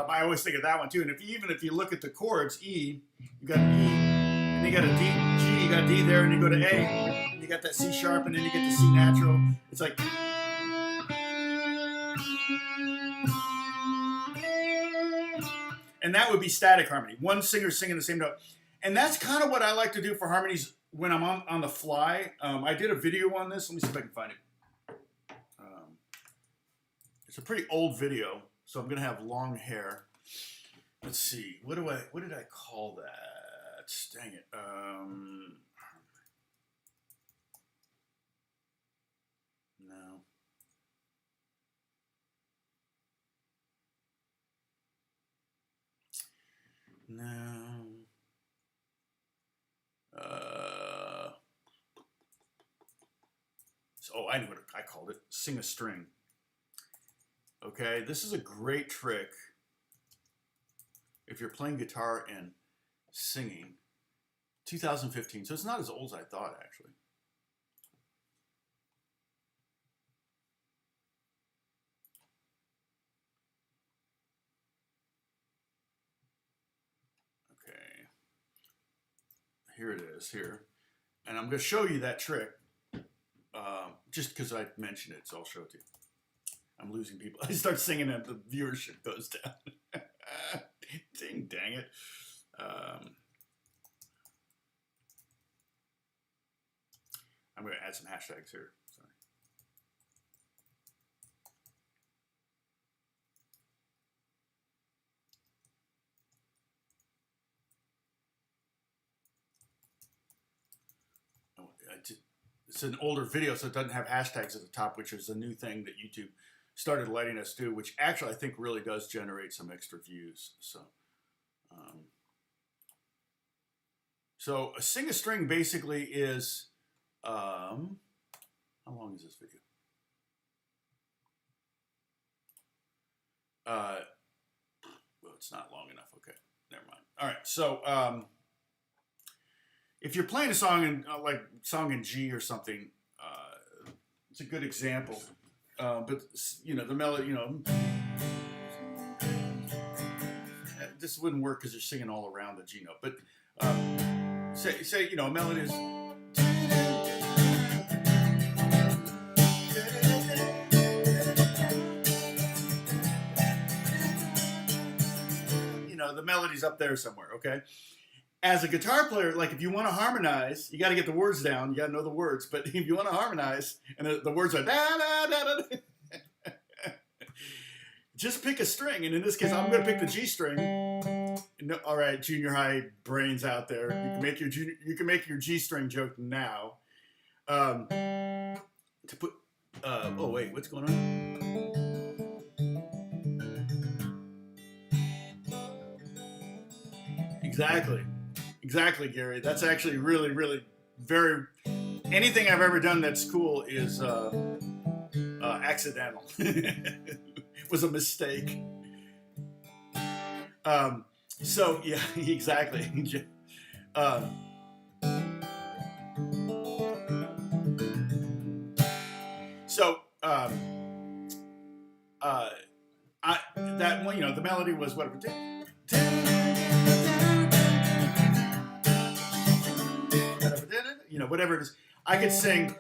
I always think of that one too. And even if you look at the chords, E, you got an E, and you got a D, G, you got a D there, and you go to A, and you got that C sharp, and then you get the C natural. It's like. And that would be static harmony. One singer singing the same note. And that's kind of what I like to do for harmonies when I'm on the fly. I did a video on this. Let me see if I can find it. It's a pretty old video, so I'm going to have long hair. Let's see. What did I call that? Dang it. No. I know what I called it. Sing a string. Okay, this is a great trick if you're playing guitar and singing. 2015, so it's not as old as I thought, actually. Okay, here it is, here. And I'm going to show you that trick, just because I mentioned it, so I'll show it to you. I'm losing people. I start singing and the viewership goes down. Dang it. I'm going to add some hashtags here. Sorry. It's an older video, so it doesn't have hashtags at the top, which is a new thing that YouTube started letting us do, which actually I think really does generate some extra views. So a sing a string basically is, how long is this video? Well, it's not long enough. Okay, never mind. All right, so if you're playing a song in song in G or something, it's a good example. But you know the melody, this wouldn't work because you're singing all around the G note. But say a melody is. The melody's up there somewhere, okay? As a guitar player, like if you want to harmonize, you got to get the words down. You got to know the words. But if you want to harmonize, and the words are da da da da, just pick a string. And in this case, I'm going to pick the G string. No, all right, junior high brains out there, you can make your G string joke now. To put, oh wait, what's going on? Exactly, Gary. That's actually really, really very. Anything I've ever done that's cool is accidental. It was a mistake. So yeah, exactly. That one, the melody was what it did. You know, whatever it is. I could sing.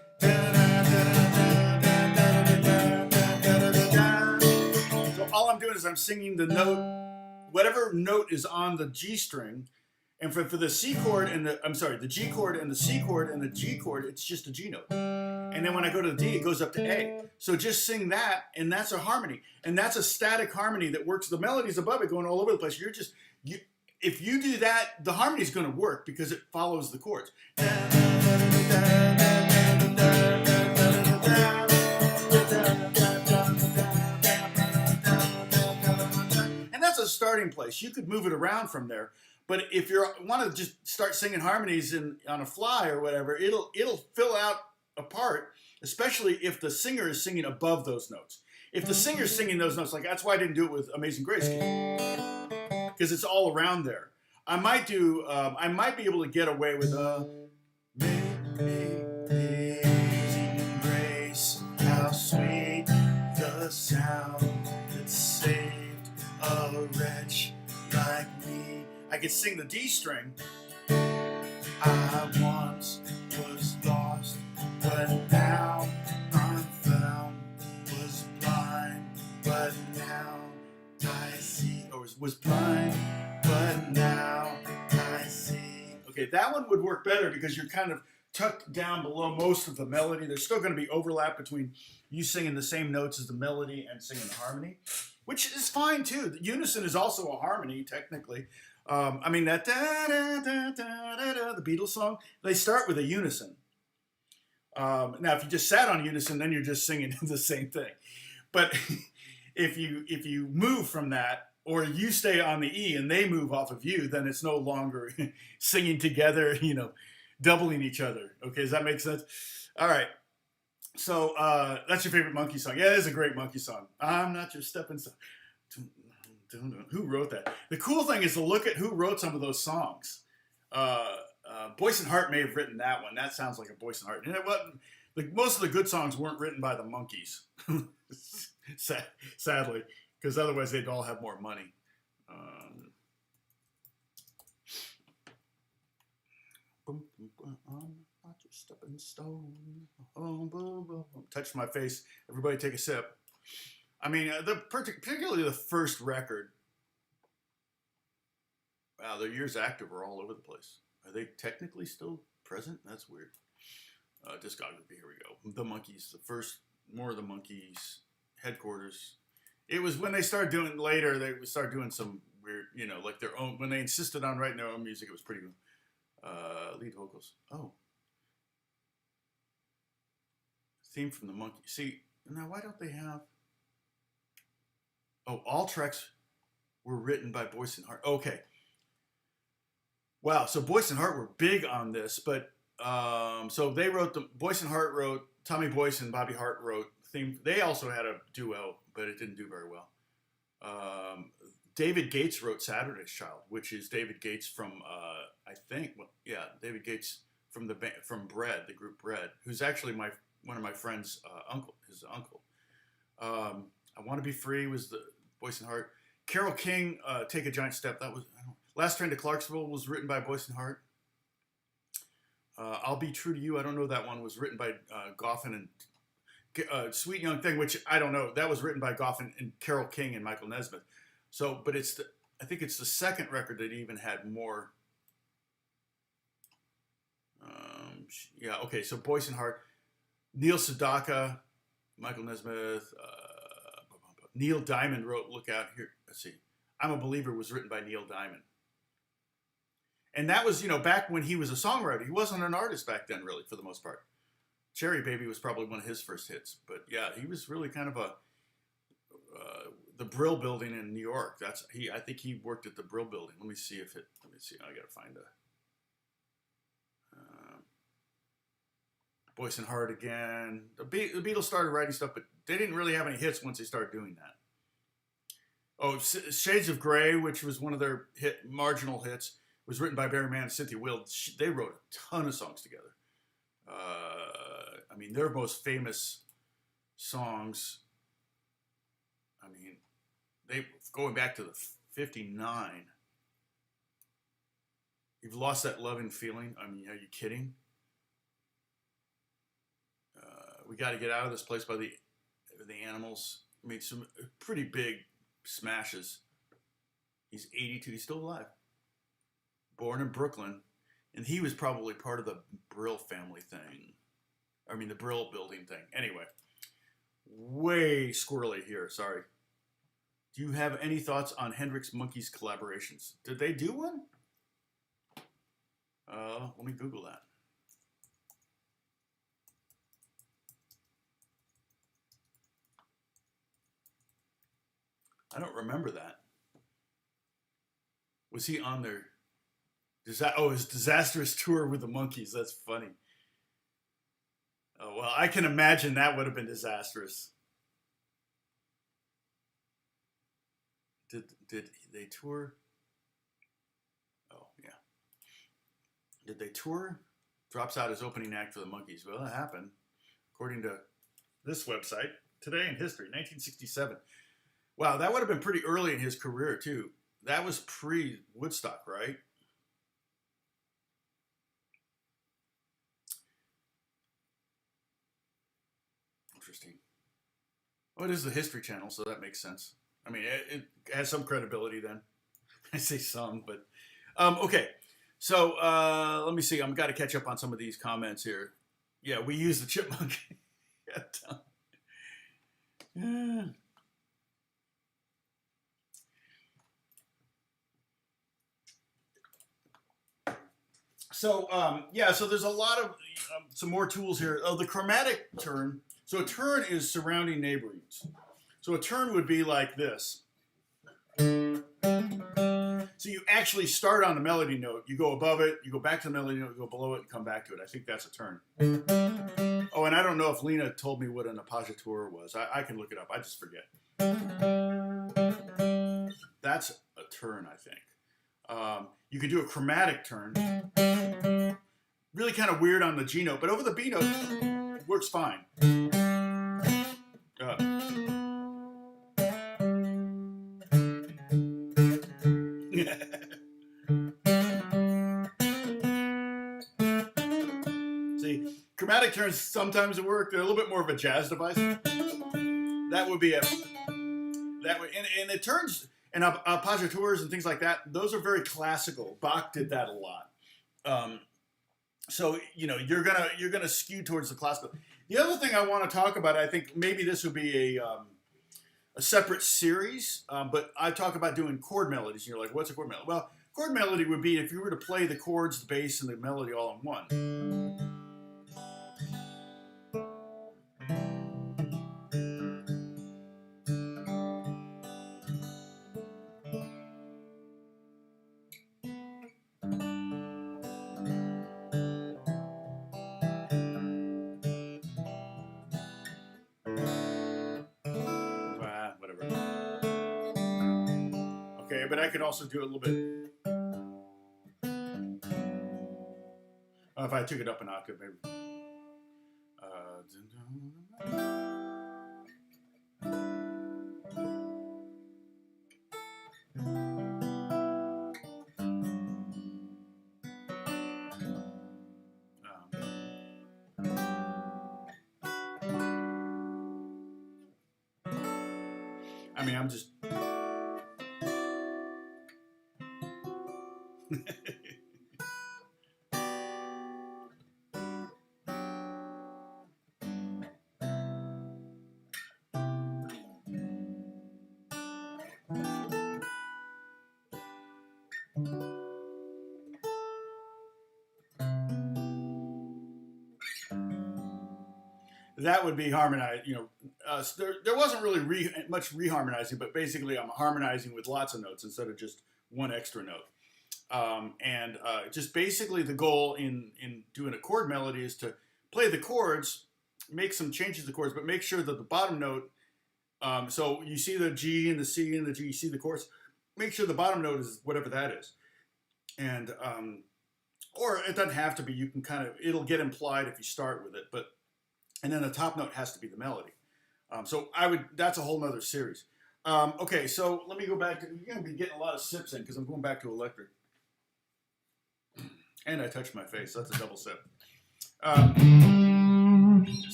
So all I'm doing is I'm singing the note, whatever note is on the G string, and for the C chord and the G chord and the C chord and the G chord, it's just a G note. And then when I go to the D, it goes up to A. So just sing that, and that's a harmony, and that's a static harmony that works. The melodies above it going all over the place. If you do that, the harmony is going to work because it follows the chords. And that's a starting place. You could move it around from there. But if you want to just start singing harmonies on a fly or whatever, it'll fill out a part, especially if the singer is singing above those notes. If the singer's singing those notes, like that's why I didn't do it with Amazing Grace, because it's all around there. I might be able to get away with Amazing Grace, how sweet the sound that saved a wretch like me. I could sing the D string. I once was lost, but now I'm found. Was blind, but now I see. Or was blind, but now I see. Okay, that one would work better because you're kind of tucked down below most of the melody. There's still going to be overlap between you singing the same notes as the melody and singing the harmony, which is fine too. The unison is also a harmony, technically. I mean, that the Beatles song, they start with a unison. Now, if you just sat on unison, then you're just singing the same thing. But if you move from that, or you stay on the E and they move off of you, then it's no longer singing together, you know, doubling each other. Okay, does that make sense? All right. So that's your favorite Monkey song. Yeah, it is a great Monkey song. I'm not your stepping stone. Who wrote that? The cool thing is to look at who wrote some of those songs. Boyce and Hart may have written that one. That sounds like a Boyce and Hart. And it wasn't, like, most of the good songs weren't written by the Monkees, sadly, because otherwise they'd all have more money. Not your stepping stone. Touch my face. Everybody take a sip. I mean, particularly the first record. Wow, their years active are all over the place. Are they technically still present? That's weird. Discography, here we go. The Monkees, the first, more of the Monkees, Headquarters. It was when they started doing, later, they started doing some weird, you know, like their own, when they insisted on writing their own music, it was pretty good. Lead vocals. Oh. Theme from the Monkees. See, now why don't they have... Oh, all tracks were written by Boyce and Hart. Okay. Wow, so Boyce and Hart were big on this, but so they wrote Boyce and Hart wrote, Tommy Boyce and Bobby Hart wrote theme. They also had a duo, but it didn't do very well. David Gates wrote Saturday's Child, which is David Gates from David Gates from Bread, the group Bread, who's actually one of my friend's his uncle. I Want to Be Free was the Boyce and Hart. Carole King, Take a Giant Step. That was Last Train to Clarksville was written by Boyce and Hart. I'll Be True to You. I don't know that one was written by Goffin and Sweet Young Thing, which I don't know. That was written by Goffin and Carole King and Michael Nesmith. So, but I think it's the second record that even had more. Okay. So Boyce and Hart, Neil Sedaka, Michael Nesmith. Neil Diamond wrote Look Out Here. Let's see. I'm a Believer was written by Neil Diamond. And that was, you know, back when he was a songwriter. He wasn't an artist back then, really, for the most part. Cherry Baby was probably one of his first hits. But yeah, he was really kind of the Brill Building in New York. I think he worked at the Brill Building. Let me see. I got to find Boyce and Hart again. The Beatles started writing stuff, but they didn't really have any hits once they started doing that. Oh, Shades of Grey, which was one of their marginal hits, was written by Barry Mann and Cynthia Will. They wrote a ton of songs together. I mean, their most famous songs, I mean, going back to the 59, You've lost that loving feeling. I mean, are you kidding? We got to get out of this place by the animals. Made some pretty big smashes. He's 82. He's still alive. Born in Brooklyn, and he was probably part of the Brill family thing. I mean, the Brill building thing. Anyway, way squirrely here. Sorry. Do you have any thoughts on Hendrix Monkeys collaborations? Did they do one? Let me Google that. I don't remember that. Was he on their his disastrous tour with the Monkees? That's funny. Oh, well, I can imagine that would have been disastrous. Did they tour? Oh, yeah. Did they tour? Drops out as opening act for the Monkees. Well, that happened. According to this website, Today in History, 1967. Wow, that would have been pretty early in his career, too. That was pre-Woodstock, right? Interesting. Well, it is the History Channel, so that makes sense. I mean, it has some credibility then. I say some, but... okay, so let me see. I've got to catch up on some of these comments here. Yeah, we use the chipmunk. Yeah. So, yeah, so there's a lot of, some more tools here. Oh, the chromatic turn. So a turn is surrounding neighborings. So a turn would be like this. So you actually start on the melody note. You go above it, you go back to the melody note, you go below it, and come back to it. I think that's a turn. Oh, and I don't know if Lena told me what an appoggiatura was. I can look it up. I just forget. That's a turn, I think. You could do a chromatic turn. Really kind of weird on the G note, but over the B note, it works fine. See, chromatic turns sometimes work. They're a little bit more of a jazz device. That would be and it turns and appoggiaturas and things like that. Those are very classical. Bach did that a lot. So you're gonna skew towards the classical. The other thing I want to talk about, I think maybe this would be a separate series, but I talk about doing chord melodies. And you're like, what's a chord melody? Well, chord melody would be if you were to play the chords, the bass, and the melody all in one. Whatever. Okay, but I could also do a little bit. If I took it up an octave, maybe. I mean, I'm just. That would be harmonized. There wasn't really much reharmonizing, but basically I'm harmonizing with lots of notes instead of just one extra note. Just basically the goal in doing a chord melody is to play the chords, make some changes to the chords, but make sure that the bottom note, so you see the G and the C and the G, you see the chords, make sure the bottom note is whatever that is. And, or it doesn't have to be, you can it'll get implied if you start with it, and then the top note has to be the melody. That's a whole nother series. Okay, so let me go back to, you're going to be getting a lot of sips in because I'm going back to electric. And I touched my face. That's a double sip.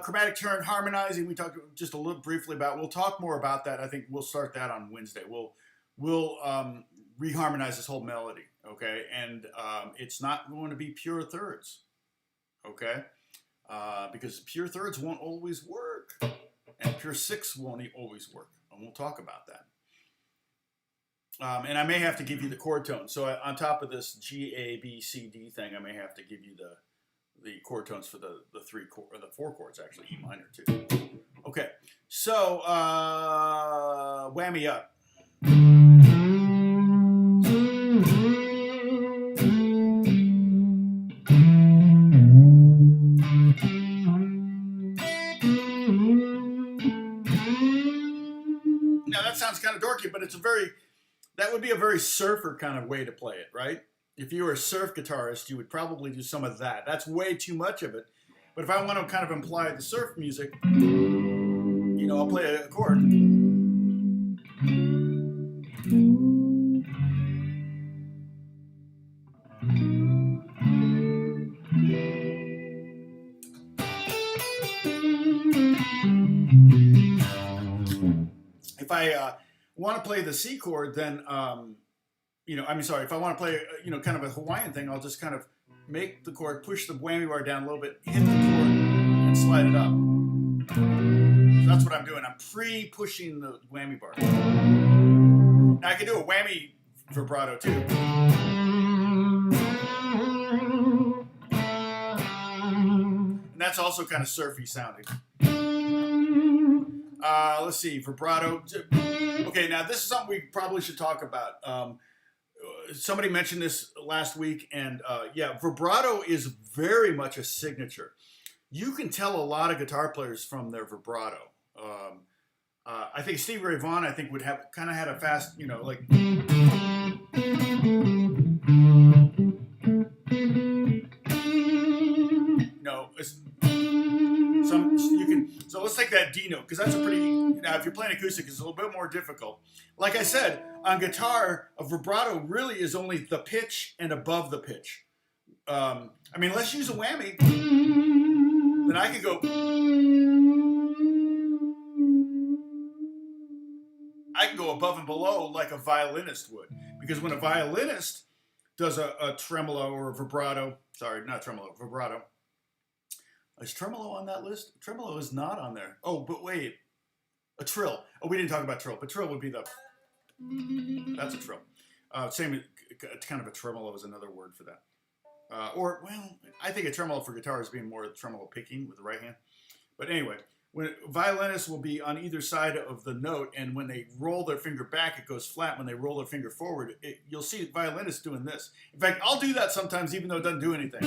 Chromatic turn, harmonizing. We talked just a little briefly about. We'll talk more about that. I think we'll start that on Wednesday. We'll reharmonize this whole melody. Okay, and it's not going to be pure thirds. Okay, because pure thirds won't always work, and pure sixths won't always work. And we'll talk about that. And I may have to give you the chord tone. So on top of this G, A, B, C, D thing, I may have to give you the chord tones for the four chords, actually, E minor too. Okay, so whammy up. Now that sounds kind of dorky, but that would be a very surfer kind of way to play it, right? If you were a surf guitarist, you would probably do some of that. That's way too much of it. But if I want to kind of imply the surf music, I'll play a chord. If I want to play the C chord, then, if I want to play, kind of a Hawaiian thing, I'll just kind of make the chord, push the whammy bar down a little bit, hit the chord, and slide it up. So that's what I'm doing. I'm pre-pushing the whammy bar. Now I can do a whammy vibrato too. And that's also kind of surfy sounding. Let's see, vibrato. Okay, now this is something we probably should talk about. Somebody mentioned this last week, and vibrato is very much a signature. You can tell a lot of guitar players from their vibrato. I think Stevie Ray Vaughan, would have kind of had a fast, like. So let's take that D note, because that's now if you're playing acoustic, it's a little bit more difficult. Like I said, on guitar, a vibrato really is only the pitch and above the pitch. Let's use a whammy. Then I could go. I can go above and below like a violinist would. Because when a violinist does a tremolo or a vibrato, sorry, not tremolo, vibrato. Is tremolo on that list? Tremolo is not on there. Oh, but wait. A trill. Oh, we didn't talk about trill, but trill would be that's a trill. Same, kind of a tremolo is another word for that. I think a tremolo for guitar is being more tremolo picking with the right hand. But anyway, when violinists will be on either side of the note, and when they roll their finger back, it goes flat. When they roll their finger forward, you'll see violinists doing this. In fact, I'll do that sometimes, even though it doesn't do anything.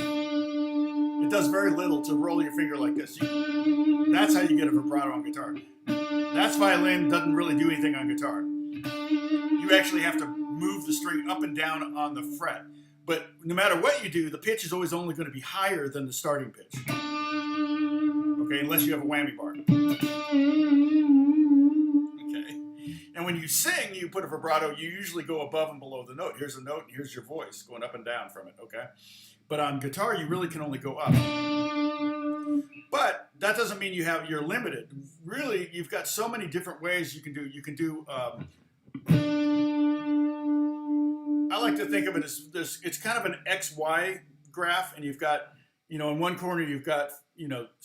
It does very little to roll your finger like this. That's how you get a vibrato on guitar. That's violin, doesn't really do anything on guitar. You actually have to move the string up and down on the fret. But no matter what you do, the pitch is always only going to be higher than the starting pitch. Okay, unless you have a whammy bar. Okay. And when you sing, you put a vibrato, you usually go above and below the note. Here's a note, and here's your voice going up and down from it, okay? But on guitar, you really can only go up. But that doesn't mean you're limited. Really, you've got so many different ways you can do. You can do. I like to think of it as this. It's kind of an XY graph, and you've got, in one corner you've got,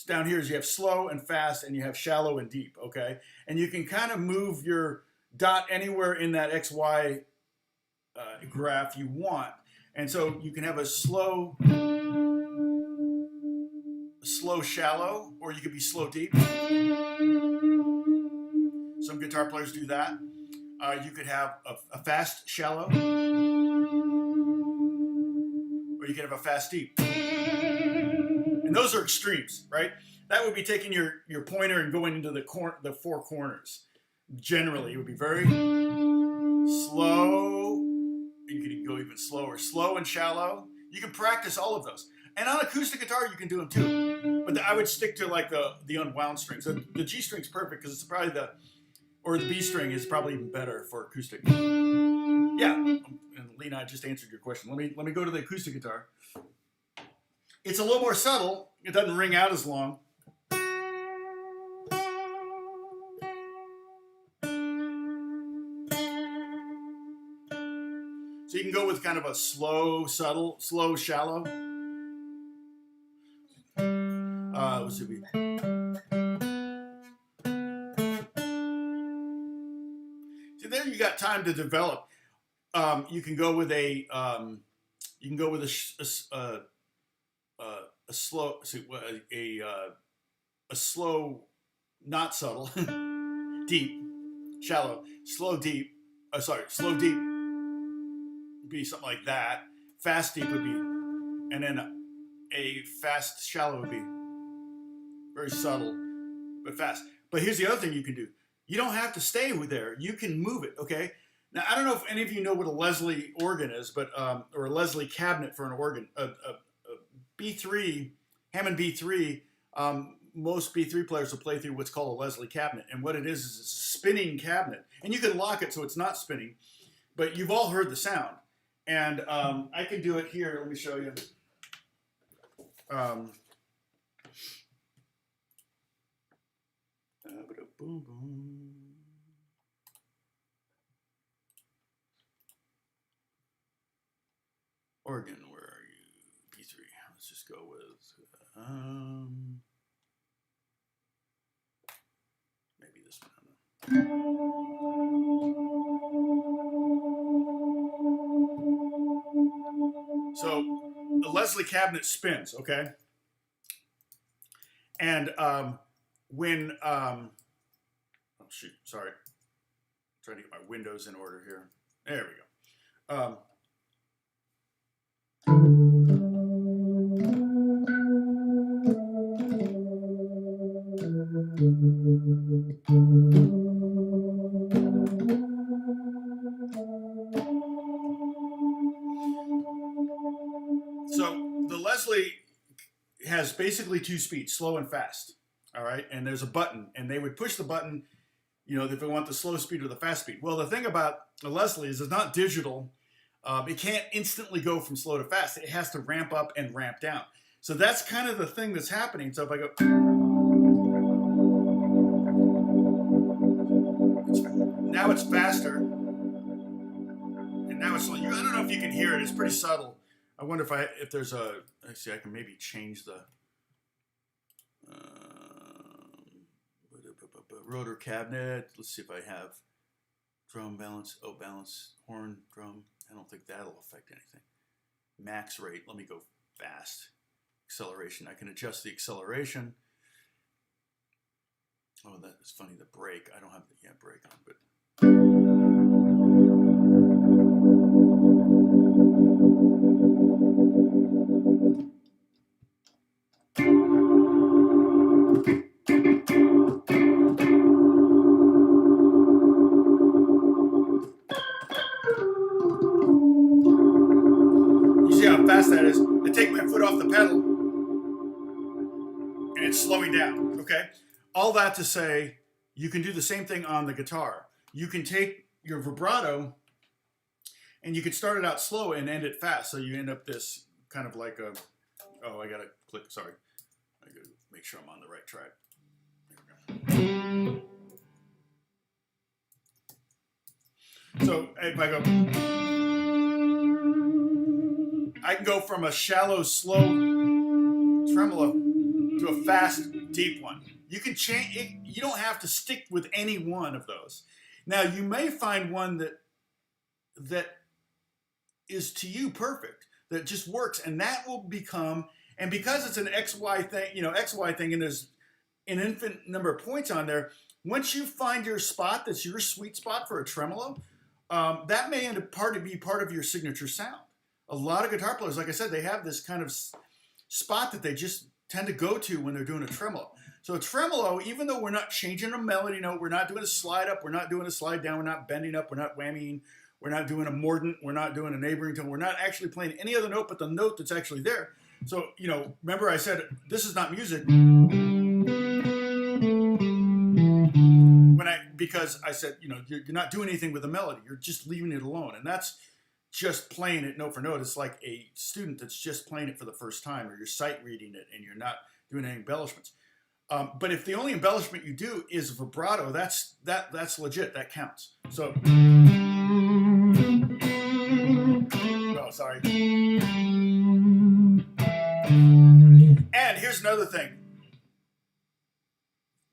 down here is you have slow and fast, and you have shallow and deep. Okay, and you can kind of move your dot anywhere in that XY graph you want. And so you can have a slow shallow, or you could be slow deep. Some guitar players do that. You could have a fast shallow, or you could have a fast deep. And those are extremes, right? That would be taking your pointer and going into the four corners. Generally, it would be very slow. You can go even slower. Slow and shallow. You can practice all of those. And on acoustic guitar, you can do them too. But I would stick to like the unwound strings. So the G string's perfect because it's probably the B string is probably even better for acoustic. Yeah, and Lena, I just answered your question. Let me go to the acoustic guitar. It's a little more subtle. It doesn't ring out as long. So you can go with kind of a slow, subtle, slow, shallow. Let's see. So there you got time to develop. You can go with a slow, a slow, not subtle, deep, shallow, slow, deep. Slow, deep would be something like that. Fast, deep would be, and then a fast, shallow would be very subtle, but fast. But here's the other thing you can do. You don't have to stay with there. You can move it, okay? Now, I don't know if any of you know what a Leslie organ is, but or a Leslie cabinet for an organ. A B3, Hammond B3, most B3 players will play through what's called a Leslie cabinet. And what it is it's a spinning cabinet. And you can lock it so it's not spinning, but you've all heard the sound. And I can do it here. Let me show you. Boom, boom. Organ, where are you? B3. Let's just go with maybe this one. So the Leslie cabinet spins, okay? And when oh shoot, sorry. I'm trying to get my windows in order here. There we go. So the Leslie has basically two speeds, slow and fast. All right, and there's a button, and they would push the button, you know, if they want the slow speed or the fast speed. Well, the thing about the Leslie is it's not digital. It can't instantly go from slow to fast. It has to ramp up and ramp down. So that's kind of the thing that's happening. So if I go, now it's faster, and now it's slow. I don't know if you can hear it. It's pretty subtle. I wonder if there's a. Let's see. I can maybe change the rotor cabinet. Let's see if I have drum balance. Oh, balance horn drum. I don't think that'll affect anything. Max rate. Let me go fast. Acceleration. I can adjust the acceleration. Oh, that is funny. The brake. I don't have the brake on, but. Fast that is. I take my foot off the pedal and it's slowing down, okay? All that to say, you can do the same thing on the guitar. You can take your vibrato and you can start it out slow and end it fast. So you end up this kind of like a, oh, I gotta click, sorry. I gotta make sure I'm on the right track. There we go. So if I go, I can go from a shallow, slow tremolo to a fast, deep one. You can change it. You don't have to stick with any one of those. Now, you may find one that is to you perfect, that just works, and that will become, and because it's an XY thing, XY thing, and there's an infinite number of points on there, once you find your spot that's your sweet spot for a tremolo, that may end up be part of your signature sound. A lot of guitar players, like I said, they have this kind of spot that they just tend to go to when they're doing a tremolo. So a tremolo, even though we're not changing a melody note, we're not doing a slide up, we're not doing a slide down, we're not bending up, we're not whammying, we're not doing a mordant, we're not doing a neighboring tone, we're not actually playing any other note but the note that's actually there. So, remember I said, this is not music. Because I said, you're not doing anything with the melody, you're just leaving it alone. And that's just playing it note for note. It's like a student that's just playing it for the first time, or you're sight reading it and you're not doing any embellishments. But if the only embellishment you do is vibrato, that's legit. That counts. So, oh, sorry. And here's another thing.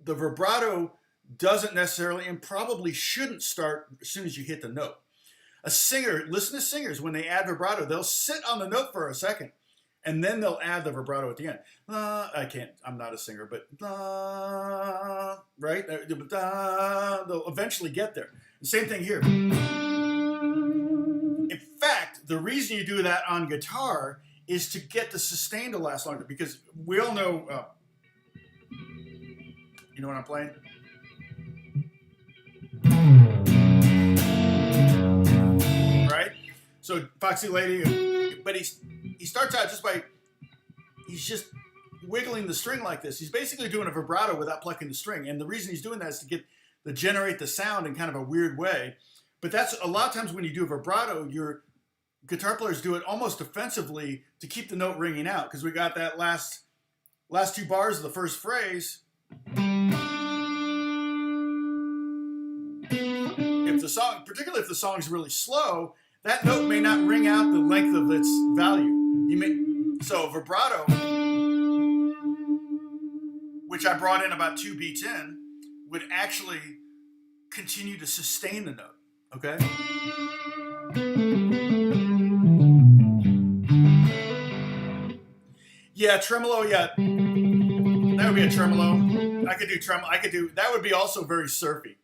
The vibrato doesn't necessarily and probably shouldn't start as soon as you hit the note. A singer, listen to singers, when they add vibrato, they'll sit on the note for a second, and then they'll add the vibrato at the end. I'm not a singer, but right? They'll eventually get there. The same thing here. In fact, the reason you do that on guitar is to get the sustain to last longer, because we all know, you know what I'm playing? Right? So Foxy Lady, but he starts out he's just wiggling the string like this. He's basically doing a vibrato without plucking the string. And the reason he's doing that is to generate the sound in kind of a weird way. But that's a lot of times when you do a vibrato, your guitar players do it almost defensively to keep the note ringing out, because we got that last two bars of the first phrase. Particularly if the song's really slow, that note may not ring out the length of its value. So vibrato, which I brought in about 2 beats in, would actually continue to sustain the note. Okay? Yeah, tremolo, yeah. That would be a tremolo. I could do tremolo. That would be also very surfy.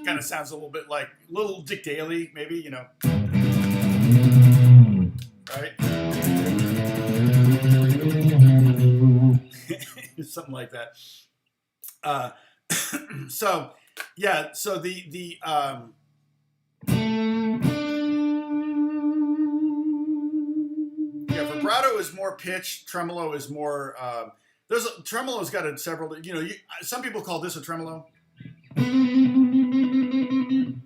Kind of sounds a little bit like little Dick Daly, maybe, you know. Right? Something like that. So, yeah, so the vibrato is more pitch, tremolo is more, tremolo's got several, some people call this a tremolo.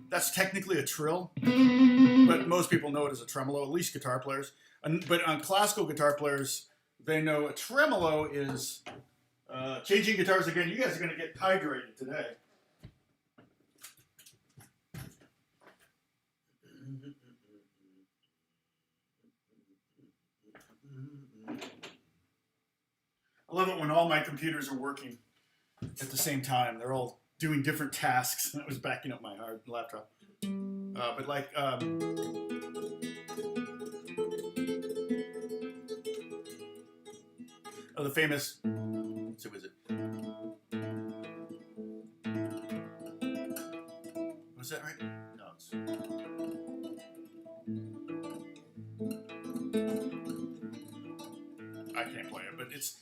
That's technically a trill, but most people know it as a tremolo, at least guitar players. But on classical guitar players, they know a tremolo is changing guitars again. You guys are going to get hydrated today. I love it when all my computers are working at the same time. They're all doing different tasks. That was backing up my hard laptop. But like, the famous, so was it? Was that right? No, I can't play it, but it's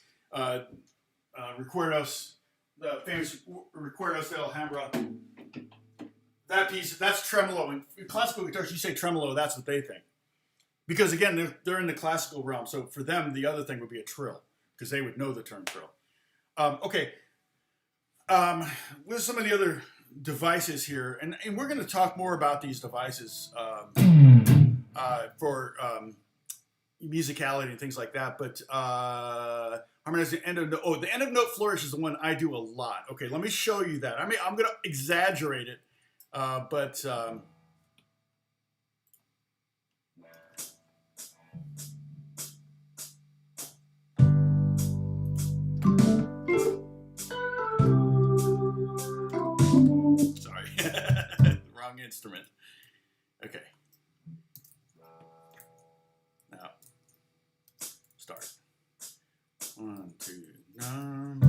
Recuerdos. The famous Recuerdos de Alhambra. That piece, that's tremolo. In classical guitars, you say tremolo, that's what they think. Because again, they're in the classical realm. So for them, the other thing would be a trill, because they would know the term trill. Okay. With some of the other devices here, and we're going to talk more about these devices for musicality and things like that. But harmonize the end of note. Oh, the end of note flourish is the one I do a lot. Okay, let me show you that. I mean, I'm going to exaggerate it, but sorry. Wrong instrument. Okay. Now, start. 1, 2, 9.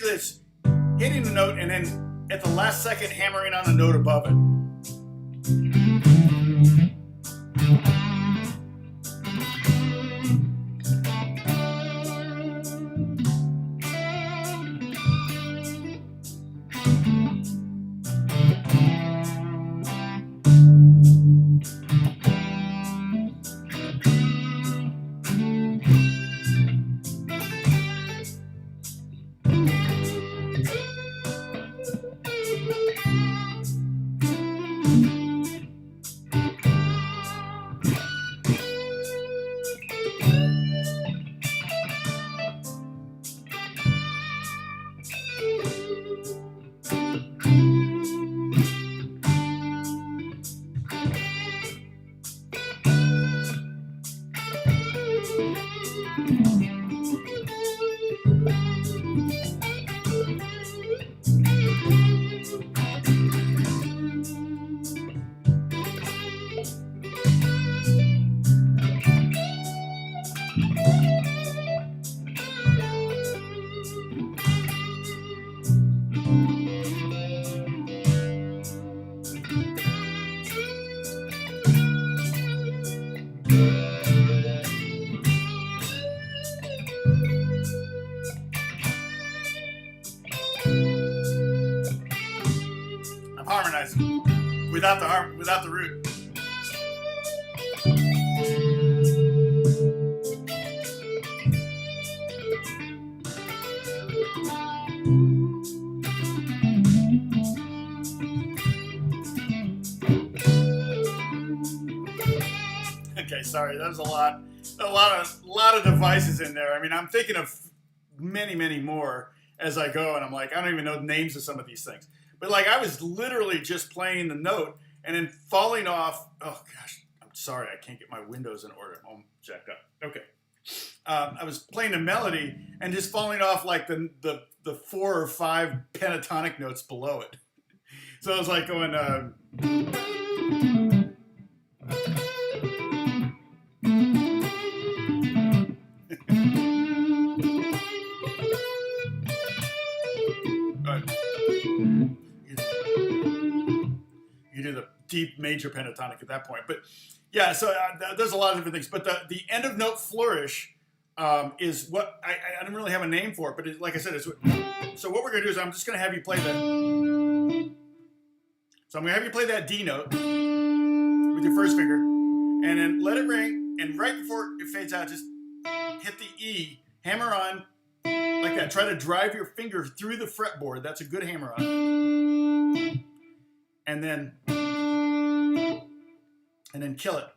It's hitting the note and hammering on the note above it. I'm harmonizing without the root. Okay, sorry, that was a lot of devices in there. I mean, I'm thinking of many more as I go, and I'm like, I don't even know the names of some of these things. But like, I was literally just playing the note and then falling off. Oh gosh, I'm sorry, I can't get my windows in order. I'm jacked up. Okay, I was playing a melody and just falling off like the 4 or 5 pentatonic notes below it. So I was like going. You do the deep major pentatonic at that point, but yeah. So there's a lot of different things, but the end of note flourish is what I don't really have a name for it, but like I said, it's what, so what we're gonna do is I'm just gonna have you play that. So I'm gonna have you play that D note with your first finger, and then let it ring, and right before it fades out, just hit the E, hammer on like that. Try to drive your finger through the fretboard. That's a good hammer on. And then kill it.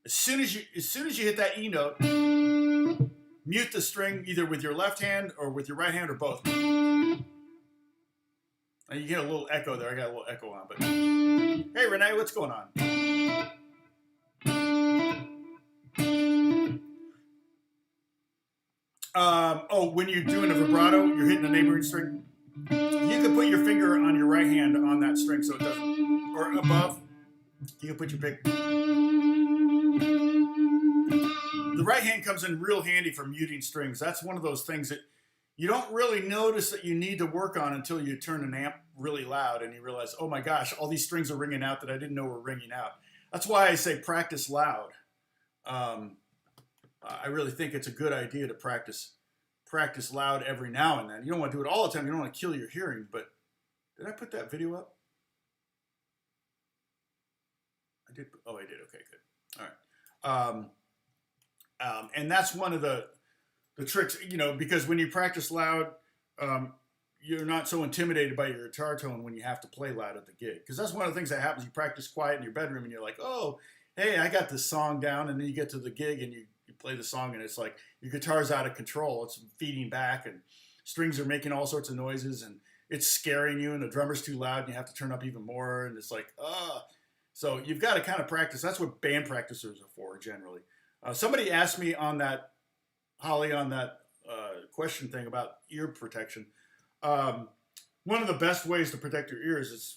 As soon as you hit that E note, mute the string either with your left hand or with your right hand or both. Now you get a little echo there. I got a little echo on, but hey Renee, what's going on? When you're doing a vibrato, you're hitting the neighboring string. You can put your finger on your right hand on that string so it doesn't, or above. You can put your pick. The right hand comes in real handy for muting strings. That's one of those things that you don't really notice that you need to work on until you turn an amp really loud and you realize, oh my gosh, all these strings are ringing out that I didn't know were ringing out. That's why I say practice loud. I really think it's a good idea to practice loud every now and then. You don't want to do it all the time. You don't want to kill your hearing, but did I put that video up? I did. Oh, I did. Okay, good. All right. And that's one of the tricks, because when you practice loud, you're not so intimidated by your guitar tone when you have to play loud at the gig. Because that's one of the things that happens. You practice quiet in your bedroom and you're like, oh, hey, I got this song down. And then you get to the gig and you play the song and it's like your guitar's out of control. It's feeding back and strings are making all sorts of noises and it's scaring you and the drummer's too loud and you have to turn up even more. And it's like, so you've got to kind of practice. That's what band practicers are for generally. Somebody asked me on that, Holly, on that question thing about ear protection. One of the best ways to protect your ears is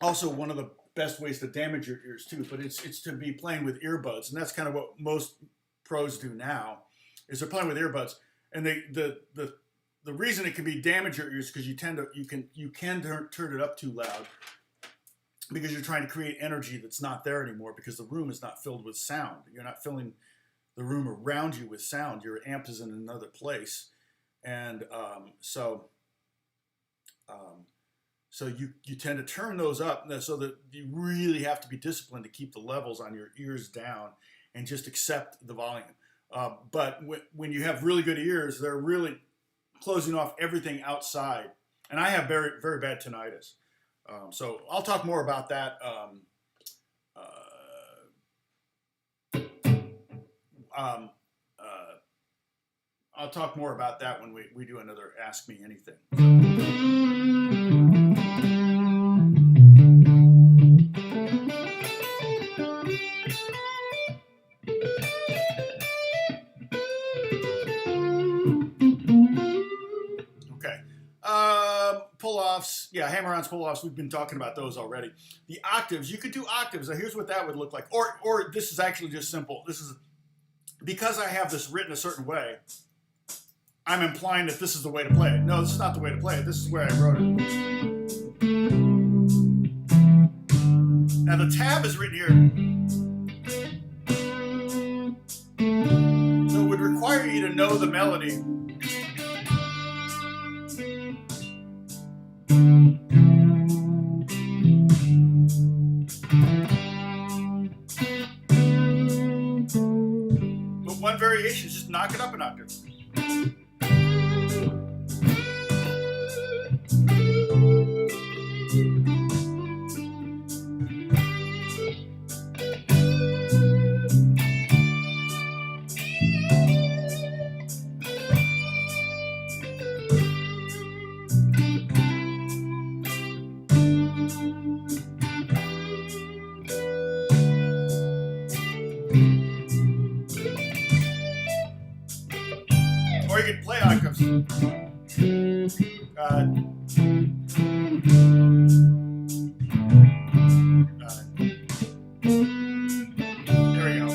also one of the best ways to damage your ears too, but it's to be playing with earbuds, and that's kind of what most pros do now, is they're playing with earbuds, and the the reason it can be damage your ears because you can turn it up too loud because you're trying to create energy that's not there anymore because the room is not filled with sound. You're not filling the room around you with sound. Your amp is in another place, and so you tend to turn those up so that you really have to be disciplined to keep the levels on your ears down and just accept the volume. But when you have really good ears, they're really closing off everything outside. And I have very, very bad tinnitus. So I'll talk more about that. I'll talk more about that when we do another Ask Me Anything. Pull-offs, yeah, hammer-ons, pull-offs, we've been talking about those already. The octaves, you could do octaves. Now, here's what that would look like. Or this is actually just simple. This is, because I have this written a certain way, I'm implying that this is the way to play it. No, this is not the way to play it. This is where I wrote it. Now, the tab is written here. So it would require you to know the melody. One variation is just knock it up an octave. Or you can play octaves. There we go.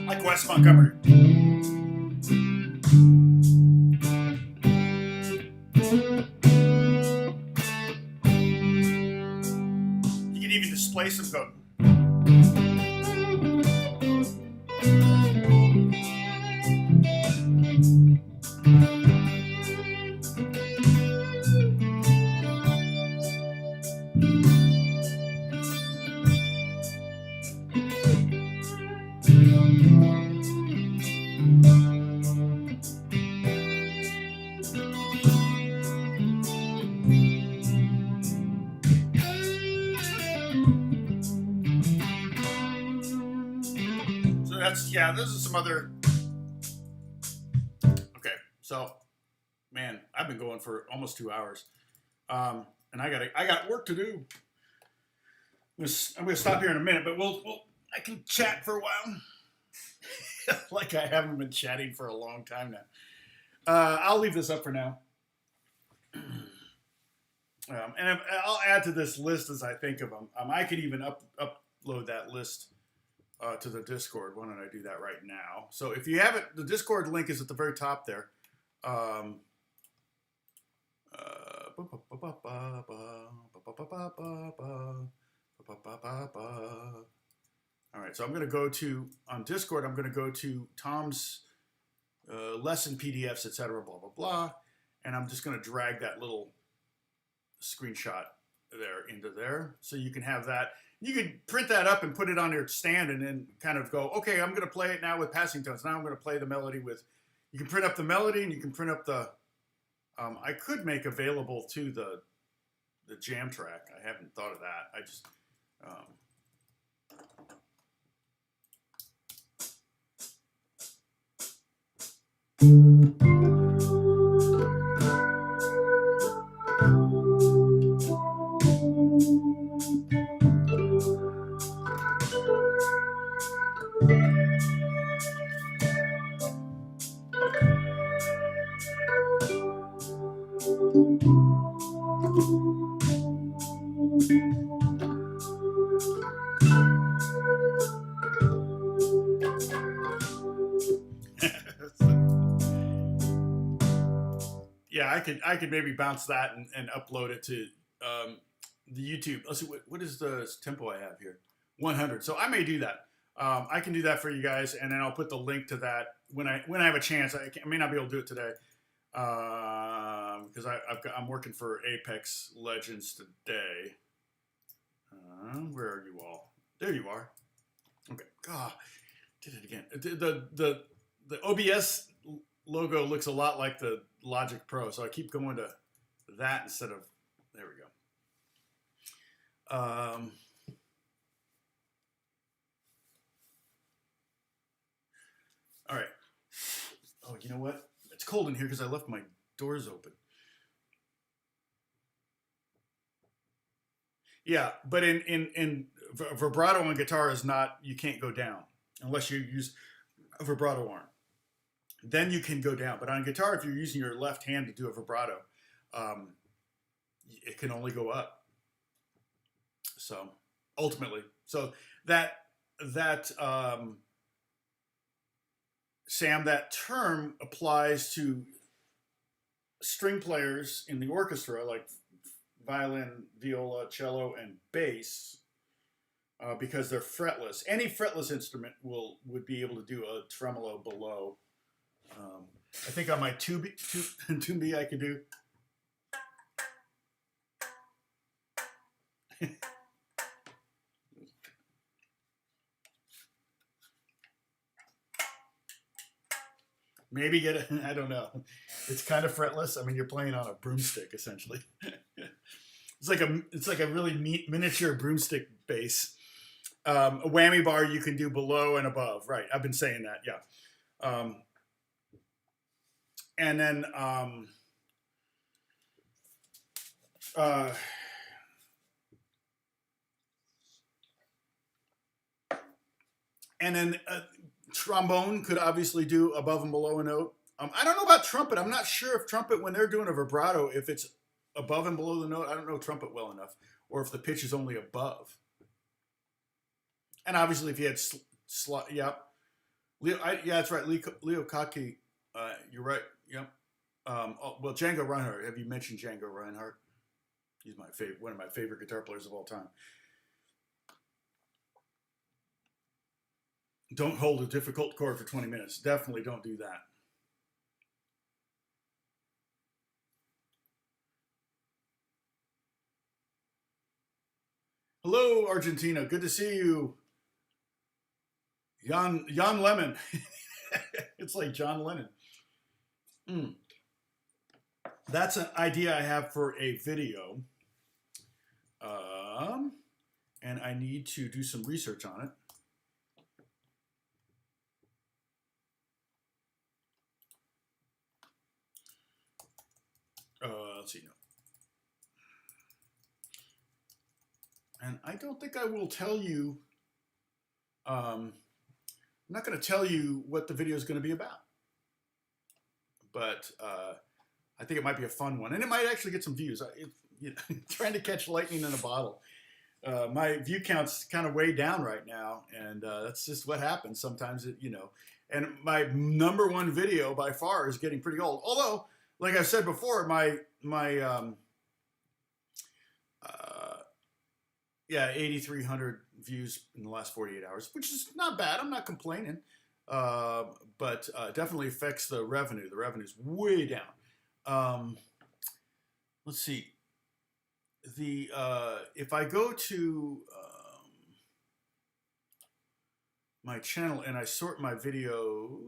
Like Wes Montgomery. You can even displace them. Go. Yeah, this is some other. Okay, so, man, I've been going for almost 2 hours, and I got work to do. I'm gonna stop here in a minute, but I can chat for a while, like I haven't been chatting for a long time now. I'll leave this up for now, and I'll add to this list as I think of them. I could even upload that list to the Discord. Why don't I do that right now? So if you haven't, the Discord link is at the very top there. All right, so I'm going to go to, on Discord, I'm going to go to Tom's lesson PDFs, etc., blah, blah, blah. And I'm just going to drag that little screenshot there into there. So you can have that. You could print that up and put it on your stand and then kind of go, okay, I'm going to play it now with passing tones. Now I'm going to play the melody with, you can print up the melody and you can print up the, I could make available to the jam track. I haven't thought of that. I just, yeah, I could maybe bounce that and upload it to the YouTube. Let's see, what is the tempo I have here? 100. So I may do that. I can do that for you guys, and then I'll put the link to that when I have a chance. I may not be able to do it today because I'm working for Apex Legends today. Where are you all? There you are. Okay. Did it again. The OBS logo looks a lot like the Logic Pro, so I keep going to that instead of, there we go. All right. Oh, you know what? It's cold in here because I left my doors open. Yeah, but in vibrato on guitar is not, you can't go down unless you use a vibrato arm. Then you can go down. But on guitar, if you're using your left hand to do a vibrato, it can only go up. So ultimately, so that Sam, that term applies to string players in the orchestra, like violin, viola, cello, and bass, because they're fretless. Any fretless instrument would be able to do a tremolo below. I think on my tuba I could do. Maybe get it. I don't know. It's kind of fretless. I mean, you're playing on a broomstick essentially. It's like a really miniature broomstick bass. A whammy bar you can do below and above. Right. I've been saying that. Yeah. And then trombone could obviously do above and below a note. I don't know about trumpet. I'm not sure if trumpet, when they're doing a vibrato, if it's above and below the note. I don't know trumpet well enough, or if the pitch is only above. And obviously, if you had yeah, yeah, that's right. Leo Kaki, you're right. Yep. Well, Django Reinhardt. Have you mentioned Django Reinhardt? He's my favorite, one of my favorite guitar players of all time. Don't hold a difficult chord for 20 minutes. Definitely don't do that. Hello, Argentina. Good to see you. Jan Lemon. It's like John Lennon. That's an idea I have for a video. And I need to do some research on it. Let's see. And I don't think I will tell you, I'm not going to tell you what the video is going to be about. But I think it might be a fun one. And it might actually get some views. Trying to catch lightning in a bottle. My view count's kind of way down right now. And that's just what happens. Sometimes, And my number one video by far is getting pretty old. Although, like I've said before, my 8,300 views in the last 48 hours, which is not bad. I'm not complaining, but definitely affects the revenue. The revenue's way down. Let's see. If I go to my channel and I sort my videos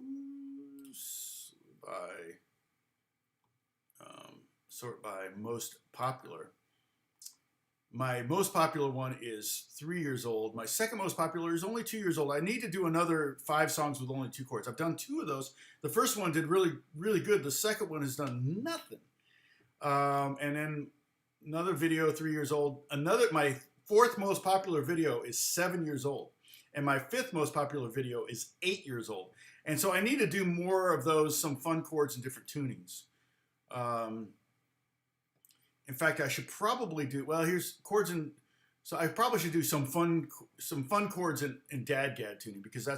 by most popular. My most popular one is 3 years old. My second most popular is only 2 years old. I need to do another 5 songs with only 2 chords. I've done 2 of those. The first one did really, really good. The second one has done nothing. And then another video, 3 years old. My 4th most popular video is 7 years old. And my 5th most popular video is 8 years old. And so I need to do more of those, some fun chords and different tunings. In fact, I should probably do, well, here's chords and, so I probably should do some fun chords in Dadgad tuning, because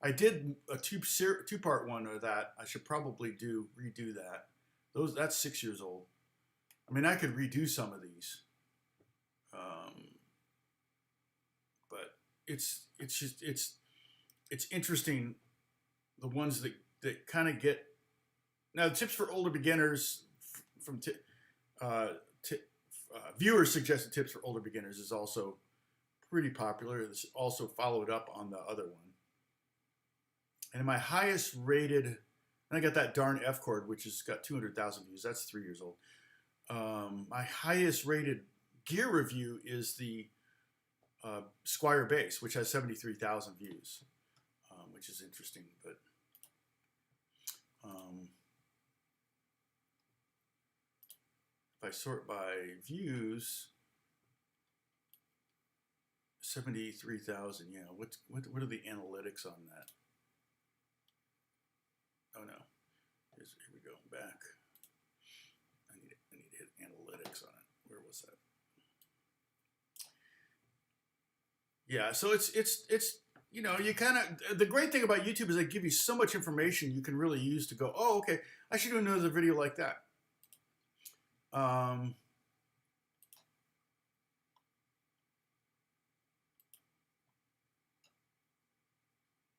I did a two-part one of that. I should probably redo that. That's 6 years old. I mean, I could redo some of these, but it's interesting, the ones that kind of get. Now, tips for older beginners from viewers suggested tips for older beginners is also pretty popular. It's also followed up on the other one. And my highest rated, and I got that darn F chord, which has got 200,000 views. That's 3 years old. My highest rated gear review is the Squire bass, which has 73,000 views, which is interesting. But if I sort by views, 73,000. Yeah, what are the analytics on that? Oh no, here we go, back. I need to hit analytics on it. Where was that? Yeah, so it's you know, you kind of, the great thing about YouTube is they give you so much information you can really use to go, oh, okay, I should do another video like that.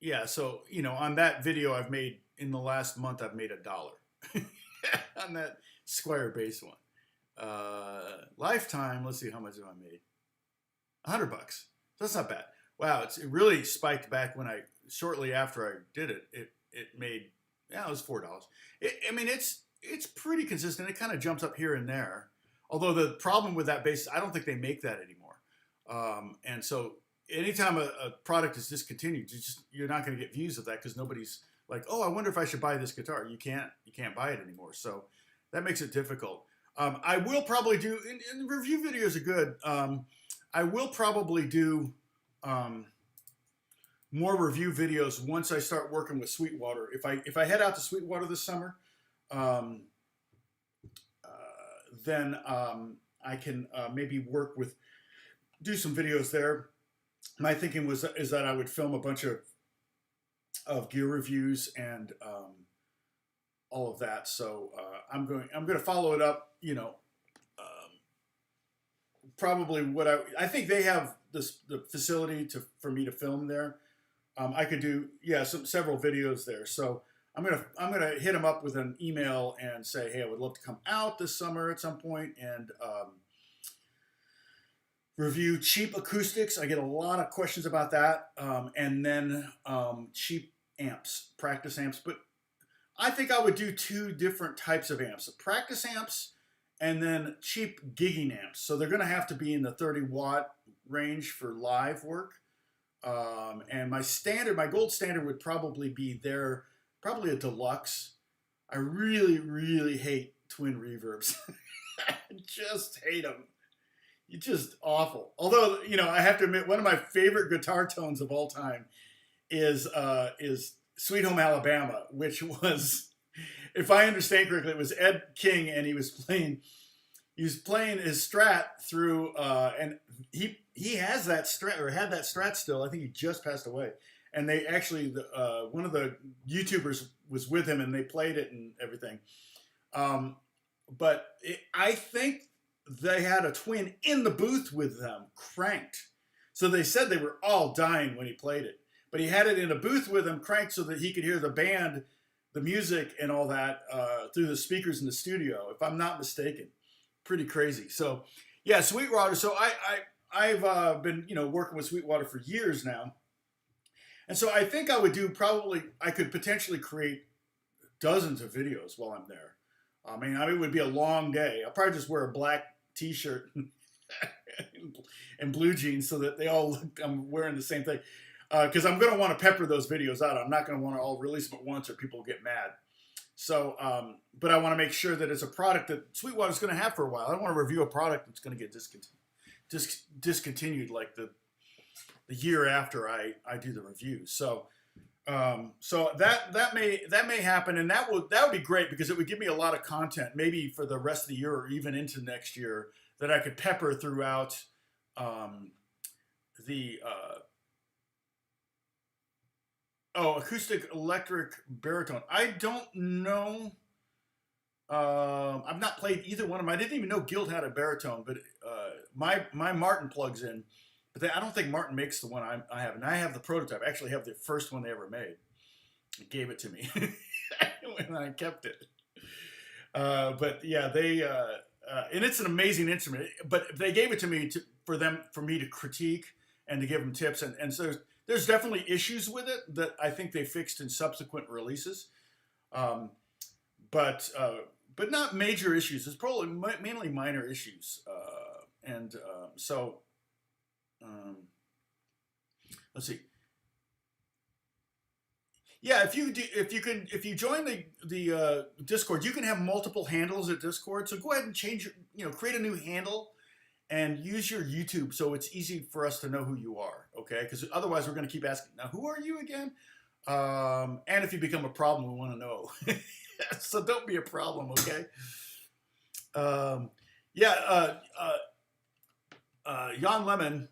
Yeah, so, you know, on that video I've made, in the last month, I've made $1 on that Squire bass one. Lifetime, let's see, how much have I made? $100. So that's not bad. Wow, it really spiked back when shortly after I did it. It made, yeah, it was $4. I mean, it's pretty consistent. It kind of jumps up here and there. Although the problem with that bass is I don't think they make that anymore. And so anytime a product is discontinued, you're not going to get views of that because nobody's like, oh, I wonder if I should buy this guitar. You can't buy it anymore. So that makes it difficult. I will probably do, and review videos are good. I will probably do more review videos once I start working with Sweetwater. If I head out to Sweetwater this summer, then I can maybe do some videos there. My thinking is that I would film a bunch of gear reviews and all of that. So I'm going to follow it up. You know, probably I think they have the facility for me to film there. I could do several videos there. So I'm gonna hit them up with an email and say, hey, I would love to come out this summer at some point and review cheap acoustics. I get a lot of questions about that, and then cheap amps, practice amps. But I think I would do two different types of amps: practice amps and then cheap gigging amps. So they're going to have to be in the 30-watt range for live work. And my gold standard would probably be probably a deluxe. I really, really hate twin reverbs. I just hate them. You're just awful. Although, you know, I have to admit, one of my favorite guitar tones of all time is Sweet Home Alabama, which was, if I understand correctly, it was Ed King, and he was playing his Strat through, and he has that Strat, or had that Strat still. I think he just passed away. And they actually, one of the YouTubers was with him, and they played it and everything. But I think they had a twin in the booth with them, cranked. So they said they were all dying when he played it. But he had it in a booth with him, cranked, so that he could hear the band, the music, and all that through the speakers in the studio, if I'm not mistaken. Pretty crazy. So, yeah, Sweetwater. So I've been, you know, working with Sweetwater for years now. And so I think I could potentially create dozens of videos while I'm there. I mean, it would be a long day. I'll probably just wear a black t-shirt and blue jeans so that they all look, I'm wearing the same thing. Because I'm going to want to pepper those videos out. I'm not going to want to all release them at once or people get mad. So, but I want to make sure that it's a product that Sweetwater's going to have for a while. I don't want to review a product that's going to get discontinued like the year after I do the review. So, so that may happen, and that would be great because it would give me a lot of content, maybe for the rest of the year or even into next year, that I could pepper throughout the acoustic electric baritone. I don't know I've not played either one of them. I didn't even know Guild had a baritone, but my Martin plugs in. But I don't think Martin makes the one I have, and I have the prototype. I actually have the first one they ever made. It gave it to me, and I kept it. But yeah, and it's an amazing instrument. But they gave it to me for me to critique and to give them tips. And so there's definitely issues with it that I think they fixed in subsequent releases. Um, but not major issues. It's probably mainly minor issues. So um, let's see. Yeah, if you join the Discord, you can have multiple handles at Discord. So go ahead and create a new handle and use your YouTube so it's easy for us to know who you are. Okay, because otherwise we're going to keep asking. Now, who are you again? And if you become a problem, we want to know. So don't be a problem, okay? Yeah, Jan Lemon,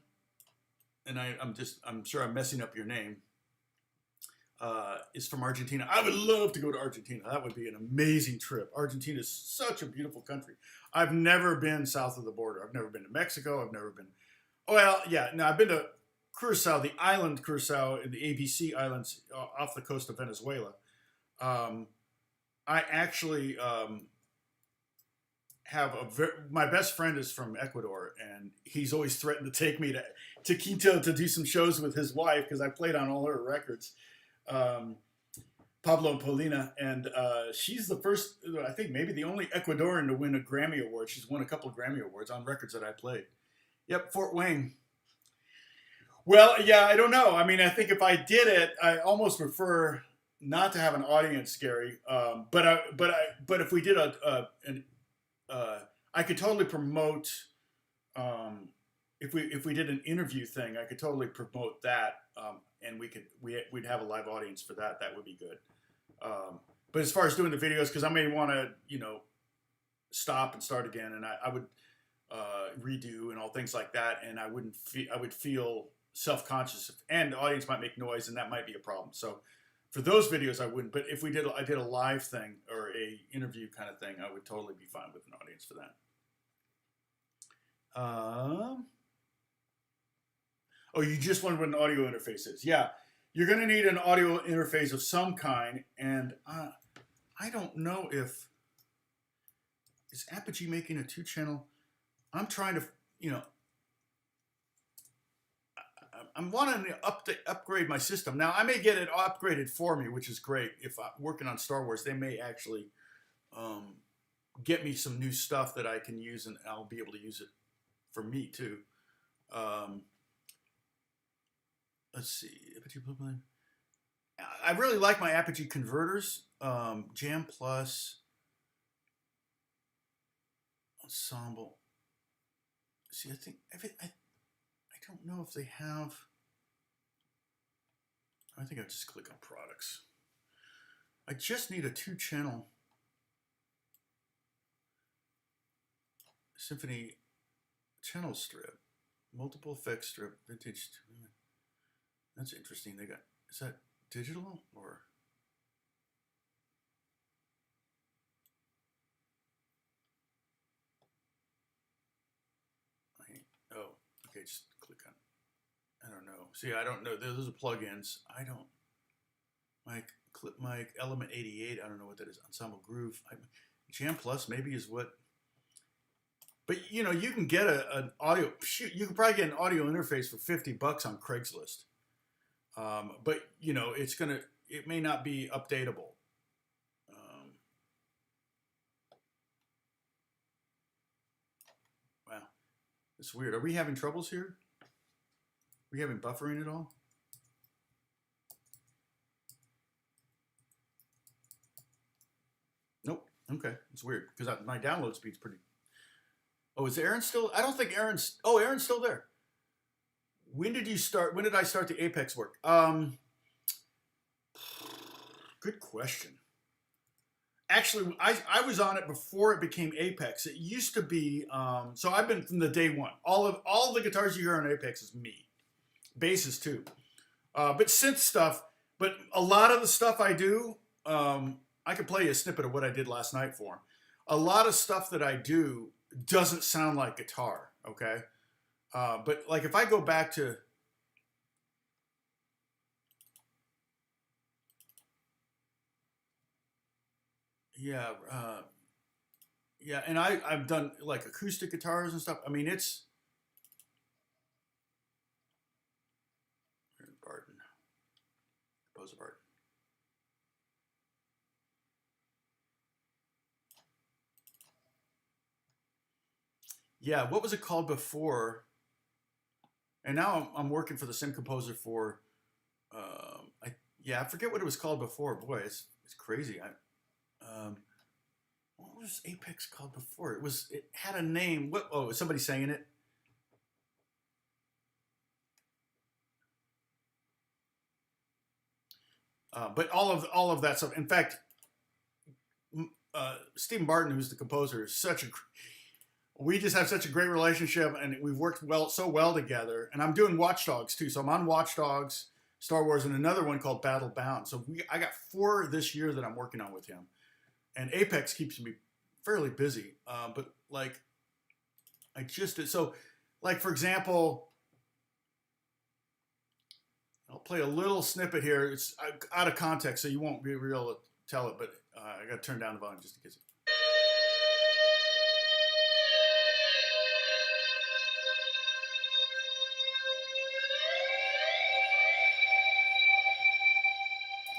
and I'm sure I'm messing up your name. Is from Argentina. I would love to go to Argentina. That would be an amazing trip. Argentina is such a beautiful country. I've never been south of the border. I've never been to Mexico. I've never been. Oh, well, yeah. No, I've been to Curacao, the island Curacao, in the ABC Islands off the coast of Venezuela. I actually my best friend is from Ecuador, and he's always threatened to take me to Quito to do some shows with his wife because I played on all her records. Pablo and Paulina, and she's the first, I think maybe the only Ecuadorian to win a Grammy Award. She's won a couple of Grammy Awards on records that I played. Yep, Fort Wayne. Well, yeah, I don't know. I mean, I think if I did it, I almost prefer not to have an audience, Gary. But if we did I could totally promote. If we did an interview thing, I could totally promote that, and we'd have a live audience for that. That would be good. But as far as doing the videos, because I may want to stop and start again, and I would redo and all things like that, and I would feel self-conscious, and the audience might make noise, and that might be a problem. So for those videos, I wouldn't. But if I did a live thing or a interview kind of thing, I would totally be fine with an audience for that. Oh, you just wondered what an audio interface is. Yeah, you're going to need an audio interface of some kind, and I don't know if is Apogee making a 2-channel. I'm trying to, I'm wanting to upgrade my system. Now, I may get it upgraded for me, which is great. If I'm working on Star Wars, they may actually get me some new stuff that I can use, and I'll be able to use it for me too. Let's see. I really like my Apogee converters. Jam Plus, Ensemble. See, I think I don't know if they have. I think I'll just click on products. I just need a 2-channel Symphony channel strip, multiple effects strip, vintage. That's interesting. Is that digital or? Oh, okay, just click on. I don't know. See, I don't know. Those are plugins. I don't. Clip mic, Element 88. I don't know what that is. Ensemble Groove. Jam Plus maybe is what. But you can get an audio. Shoot, you can probably get an audio interface for $50 on Craigslist. But it may not be updatable. Wow, it's weird. Are we having troubles here? Are we having buffering at all? Nope. Okay, it's weird because my download speed's pretty. Oh, is Aaron still? I don't think Aaron's. Oh, Aaron's still there. When did you start? When did I start the Apex work? Good question. Actually, I was on it before it became Apex. It used to be. So I've been from the day one. All the guitars you hear on Apex is me. Basses too, but synth stuff. But a lot of the stuff I do, I could play you a snippet of what I did last night for him. a lot of stuff that I do doesn't sound like guitar. Okay, but like if I go back to yeah, yeah, and I've done like acoustic guitars and stuff. I mean, it's Barton, composer Barton. Yeah, what was it called before? And now I'm working for the same composer for, I forget what it was called before. Boy, it's crazy. What was Apex called before? It had a name. What? Oh, is somebody saying it? But all of that stuff. In fact, Stephen Barton, who's the composer, is such a we just have such a great relationship, and we've worked so well together. And I'm doing Watch Dogs too, so I'm on Watch Dogs, Star Wars, and another one called Battle Bound. So I got 4 this year that I'm working on with him, and Apex keeps me fairly busy. But like I just did so, like for example, I'll play a little snippet here. It's out of context, so you won't be able to tell it. But I got to turn down the volume just in case.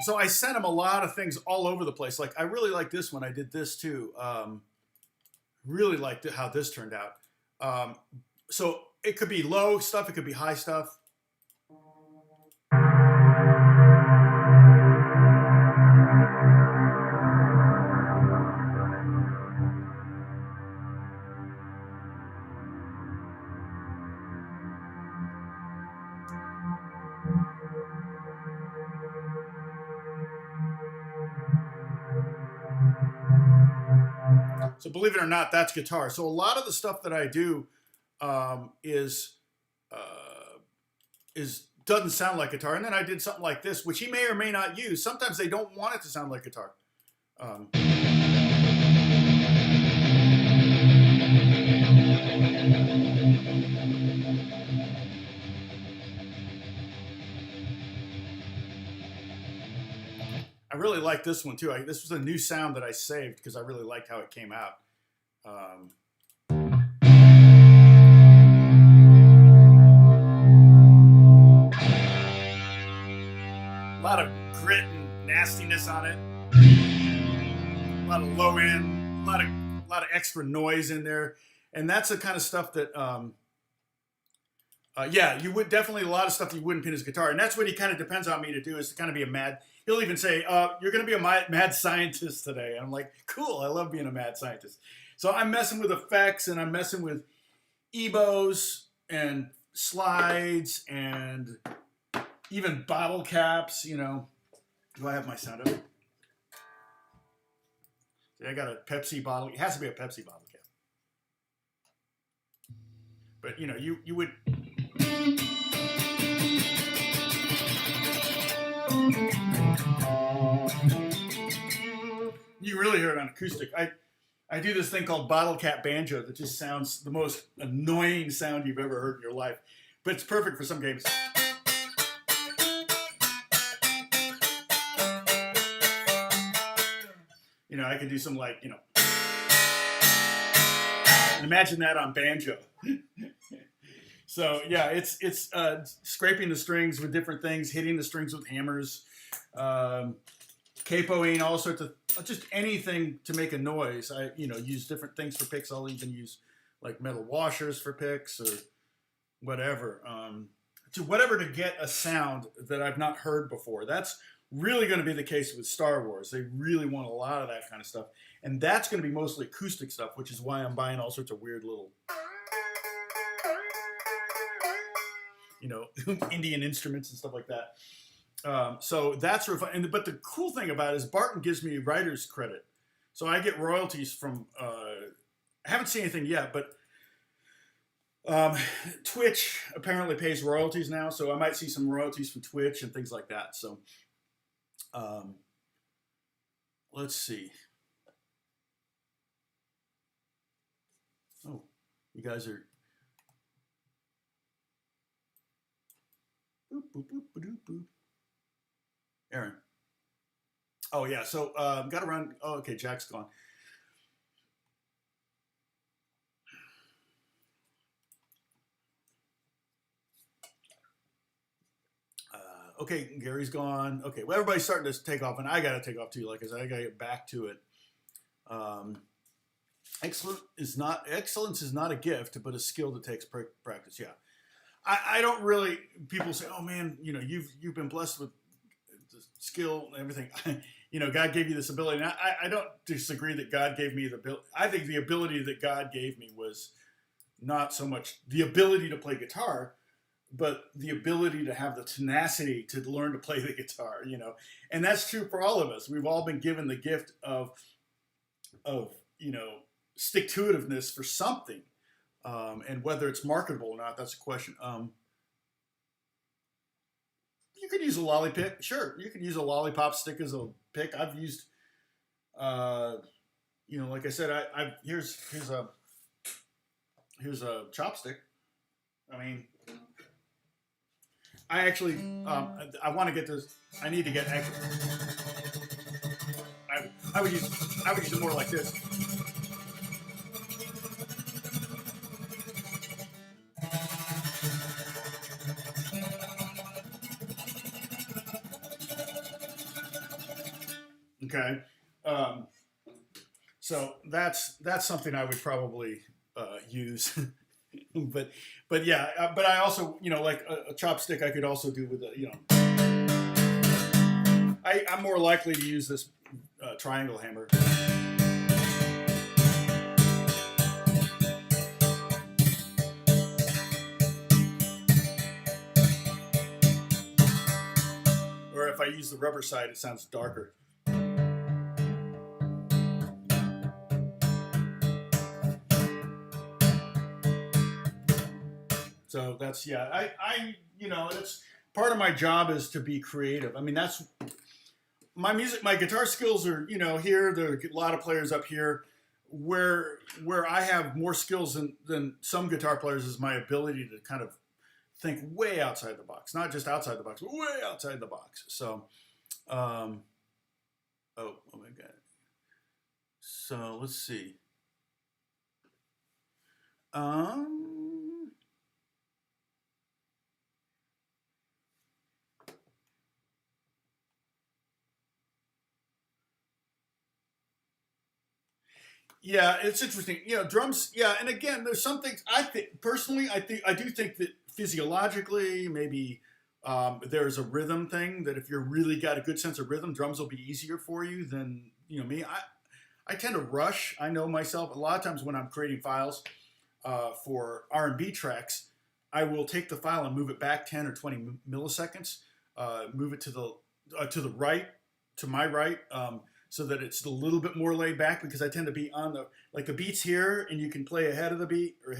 So I sent him a lot of things all over the place. Like I really like this one. I did this too. Really liked how this turned out. So it could be low stuff. It could be high stuff. So believe it or not, that's guitar. So a lot of the stuff that I do is doesn't sound like guitar. And then I did something like this, which he may or may not use. Sometimes they don't want it to sound like guitar. I really like this one too. This was a new sound that I saved because I really liked how it came out. A lot of grit and nastiness on it. A lot of low end, a lot of extra noise in there, and that's the kind of stuff that. Yeah, you would definitely a lot of stuff that you wouldn't pin his guitar, and that's what he kind of depends on me to do is to kind of be a mad. He'll even say, "You're going to be a mad scientist today." And I'm like, "Cool, I love being a mad scientist." So I'm messing with effects and I'm messing with ebos and slides and even bottle caps. You know, do I have my sound of it? See, I got a Pepsi bottle. It has to be a Pepsi bottle cap. But you know, you would. You really hear it on acoustic. I do this thing called bottle cap banjo that just sounds the most annoying sound you've ever heard in your life, but it's perfect for some games. You know, I could do some like, you know, imagine that on banjo. So yeah, it's scraping the strings with different things, hitting the strings with hammers, capoing, all sorts of just anything to make a noise. I use different things for picks. I'll even use like metal washers for picks or whatever, to get a sound that I've not heard before. That's really going to be the case with Star Wars. They really want a lot of that kind of stuff, and that's going to be mostly acoustic stuff, which is why I'm buying all sorts of weird little, Indian instruments and stuff like that. So that's sort of fun. But the cool thing about it is Barton gives me writer's credit. So I get royalties from, I haven't seen anything yet, but Twitch apparently pays royalties now. So I might see some royalties from Twitch and things like that. So let's see. You guys are. Boop, boop, boop, boop, boop. Aaron. Oh yeah. So got to run. Oh, okay. Jack's gone. Okay, Gary's gone. Okay, well, everybody's starting to take off, and I got to take off too. Like I said, I got to get back to it. Um, excellence is not a gift, but a skill that takes practice. Yeah, I don't really. People say, "Oh man, you know, you've been blessed with the skill and everything." You know, God gave you this ability. And I don't disagree that God gave me the ability. I think the ability that God gave me was not so much the ability to play guitar, but the ability to have the tenacity to learn to play the guitar, you know. And that's true for all of us. We've all been given the gift of you know, stick-to-itiveness for something. And whether it's marketable or not, that's a question. You could use a lolly pick. Sure, you could use a lollipop stick as a pick. I've used, you know, like I said, here's a chopstick. I mean, I actually, I want to get this. I need to get extra. I would use it more like this. Okay, so that's something I would probably use. but yeah, but I also, you know, like a chopstick I could also do with a, you know, I'm more likely to use this triangle hammer. Or if I use the rubber side, it sounds darker. So that's, yeah, I you know, it's part of my job is to be creative. I mean, that's my guitar skills are, you know, here. There are a lot of players up here. Where I have more skills than some guitar players is my ability to kind of think way outside the box, not just outside the box, but way outside the box. So, oh my God. So let's see. Yeah, it's interesting. You know, drums. Yeah, and again, there's some things I think personally. I do think that physiologically, maybe there's a rhythm thing that if you're really got a good sense of rhythm, drums will be easier for you than, you know, me. I tend to rush. I know myself. A lot of times when I'm creating files for R&B tracks, I will take the file and move it back 10 or 20 milliseconds. Move it to the right, to my right. So that it's a little bit more laid back, because I tend to be on the beat's here, and you can play ahead of the beat or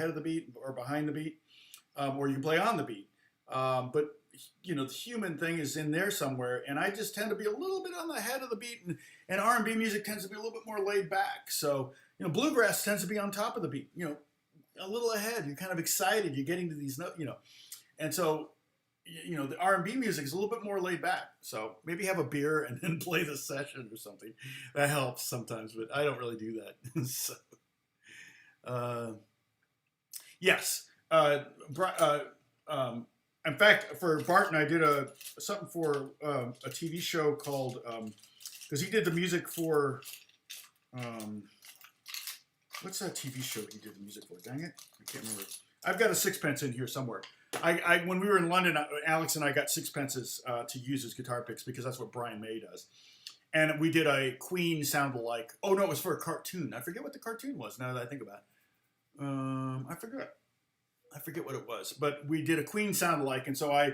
behind the beat, or you can play on the beat. But you know, the human thing is in there somewhere, and I just tend to be a little bit on the head of the beat, and R&B music tends to be a little bit more laid back. So, you know, bluegrass tends to be on top of the beat, you know, a little ahead. You're kind of excited. You're getting to these notes, you know, and so, you know, the R&B music is a little bit more laid back. So maybe have a beer and then play the session or something. That helps sometimes, but I don't really do that. So, yes. In fact, for Barton, I did something for a TV show called, because he did the music for, what's that TV show he did the music for? Dang it, I can't remember. I've got a sixpence in here somewhere. When we were in London, Alex and I got sixpences to use as guitar picks, because that's what Brian May does. And we did a Queen sound-alike. Oh no, it was for a cartoon. I forget what the cartoon was now that I think about it. I forget what it was. But we did a Queen sound-alike, and so I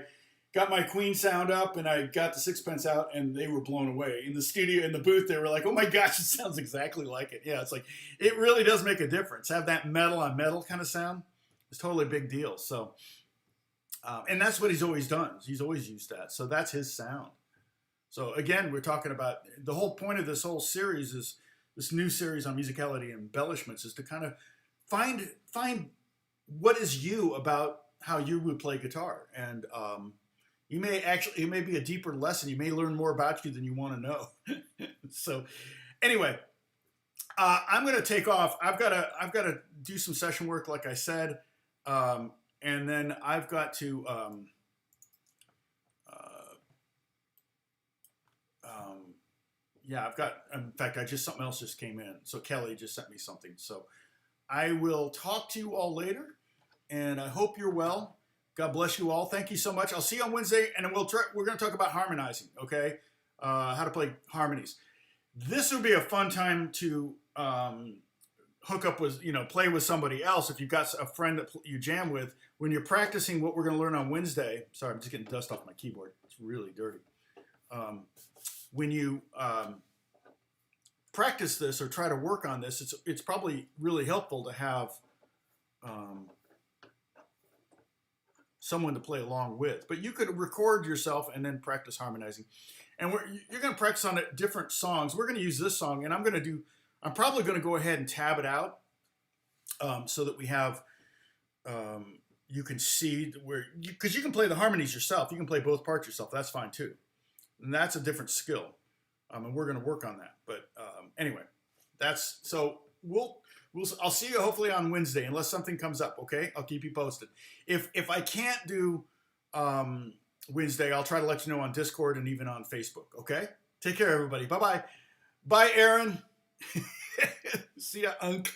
got my Queen sound up, and I got the sixpence out, and they were blown away. In the studio, in the booth, they were like, "Oh my gosh, it sounds exactly like it." Yeah, it's like, it really does make a difference. Have that metal on metal kind of sound. It's totally a big deal. So. And that's what he's always done. He's always used that. So that's his sound. So again, we're talking about the whole point of this whole series is this new series on musicality and embellishments is to kind of find what is you about how you would play guitar, and it may be a deeper lesson. You may learn more about you than you want to know. So anyway, I'm going to take off. I've got to do some session work, like I said, and then I've got to. Yeah, I've got. In fact, something else just came in. So Kelly just sent me something. So I will talk to you all later, and I hope you're well. God bless you all. Thank you so much. I'll see you on Wednesday, and then we're going to talk about harmonizing. Okay, how to play harmonies. This would be a fun time to hook up with, play with somebody else. If you've got a friend that you jam with, when you're practicing what we're going to learn on Wednesday. Sorry, I'm just getting dust off my keyboard. It's really dirty. When you practice this or try to work on this, it's probably really helpful to have someone to play along with. But you could record yourself and then practice harmonizing. And you're going to practice on different songs. We're going to use this song, and I'm probably going to go ahead and tab it out so that we have, you can see because you can play the harmonies yourself. You can play both parts yourself. That's fine too. And that's a different skill. And we're going to work on that. But anyway, I'll see you hopefully on Wednesday, unless something comes up. Okay, I'll keep you posted. If I can't do Wednesday, I'll try to let you know on Discord and even on Facebook. Okay, take care, everybody. Bye bye. Bye, Aaron. See ya, Unc.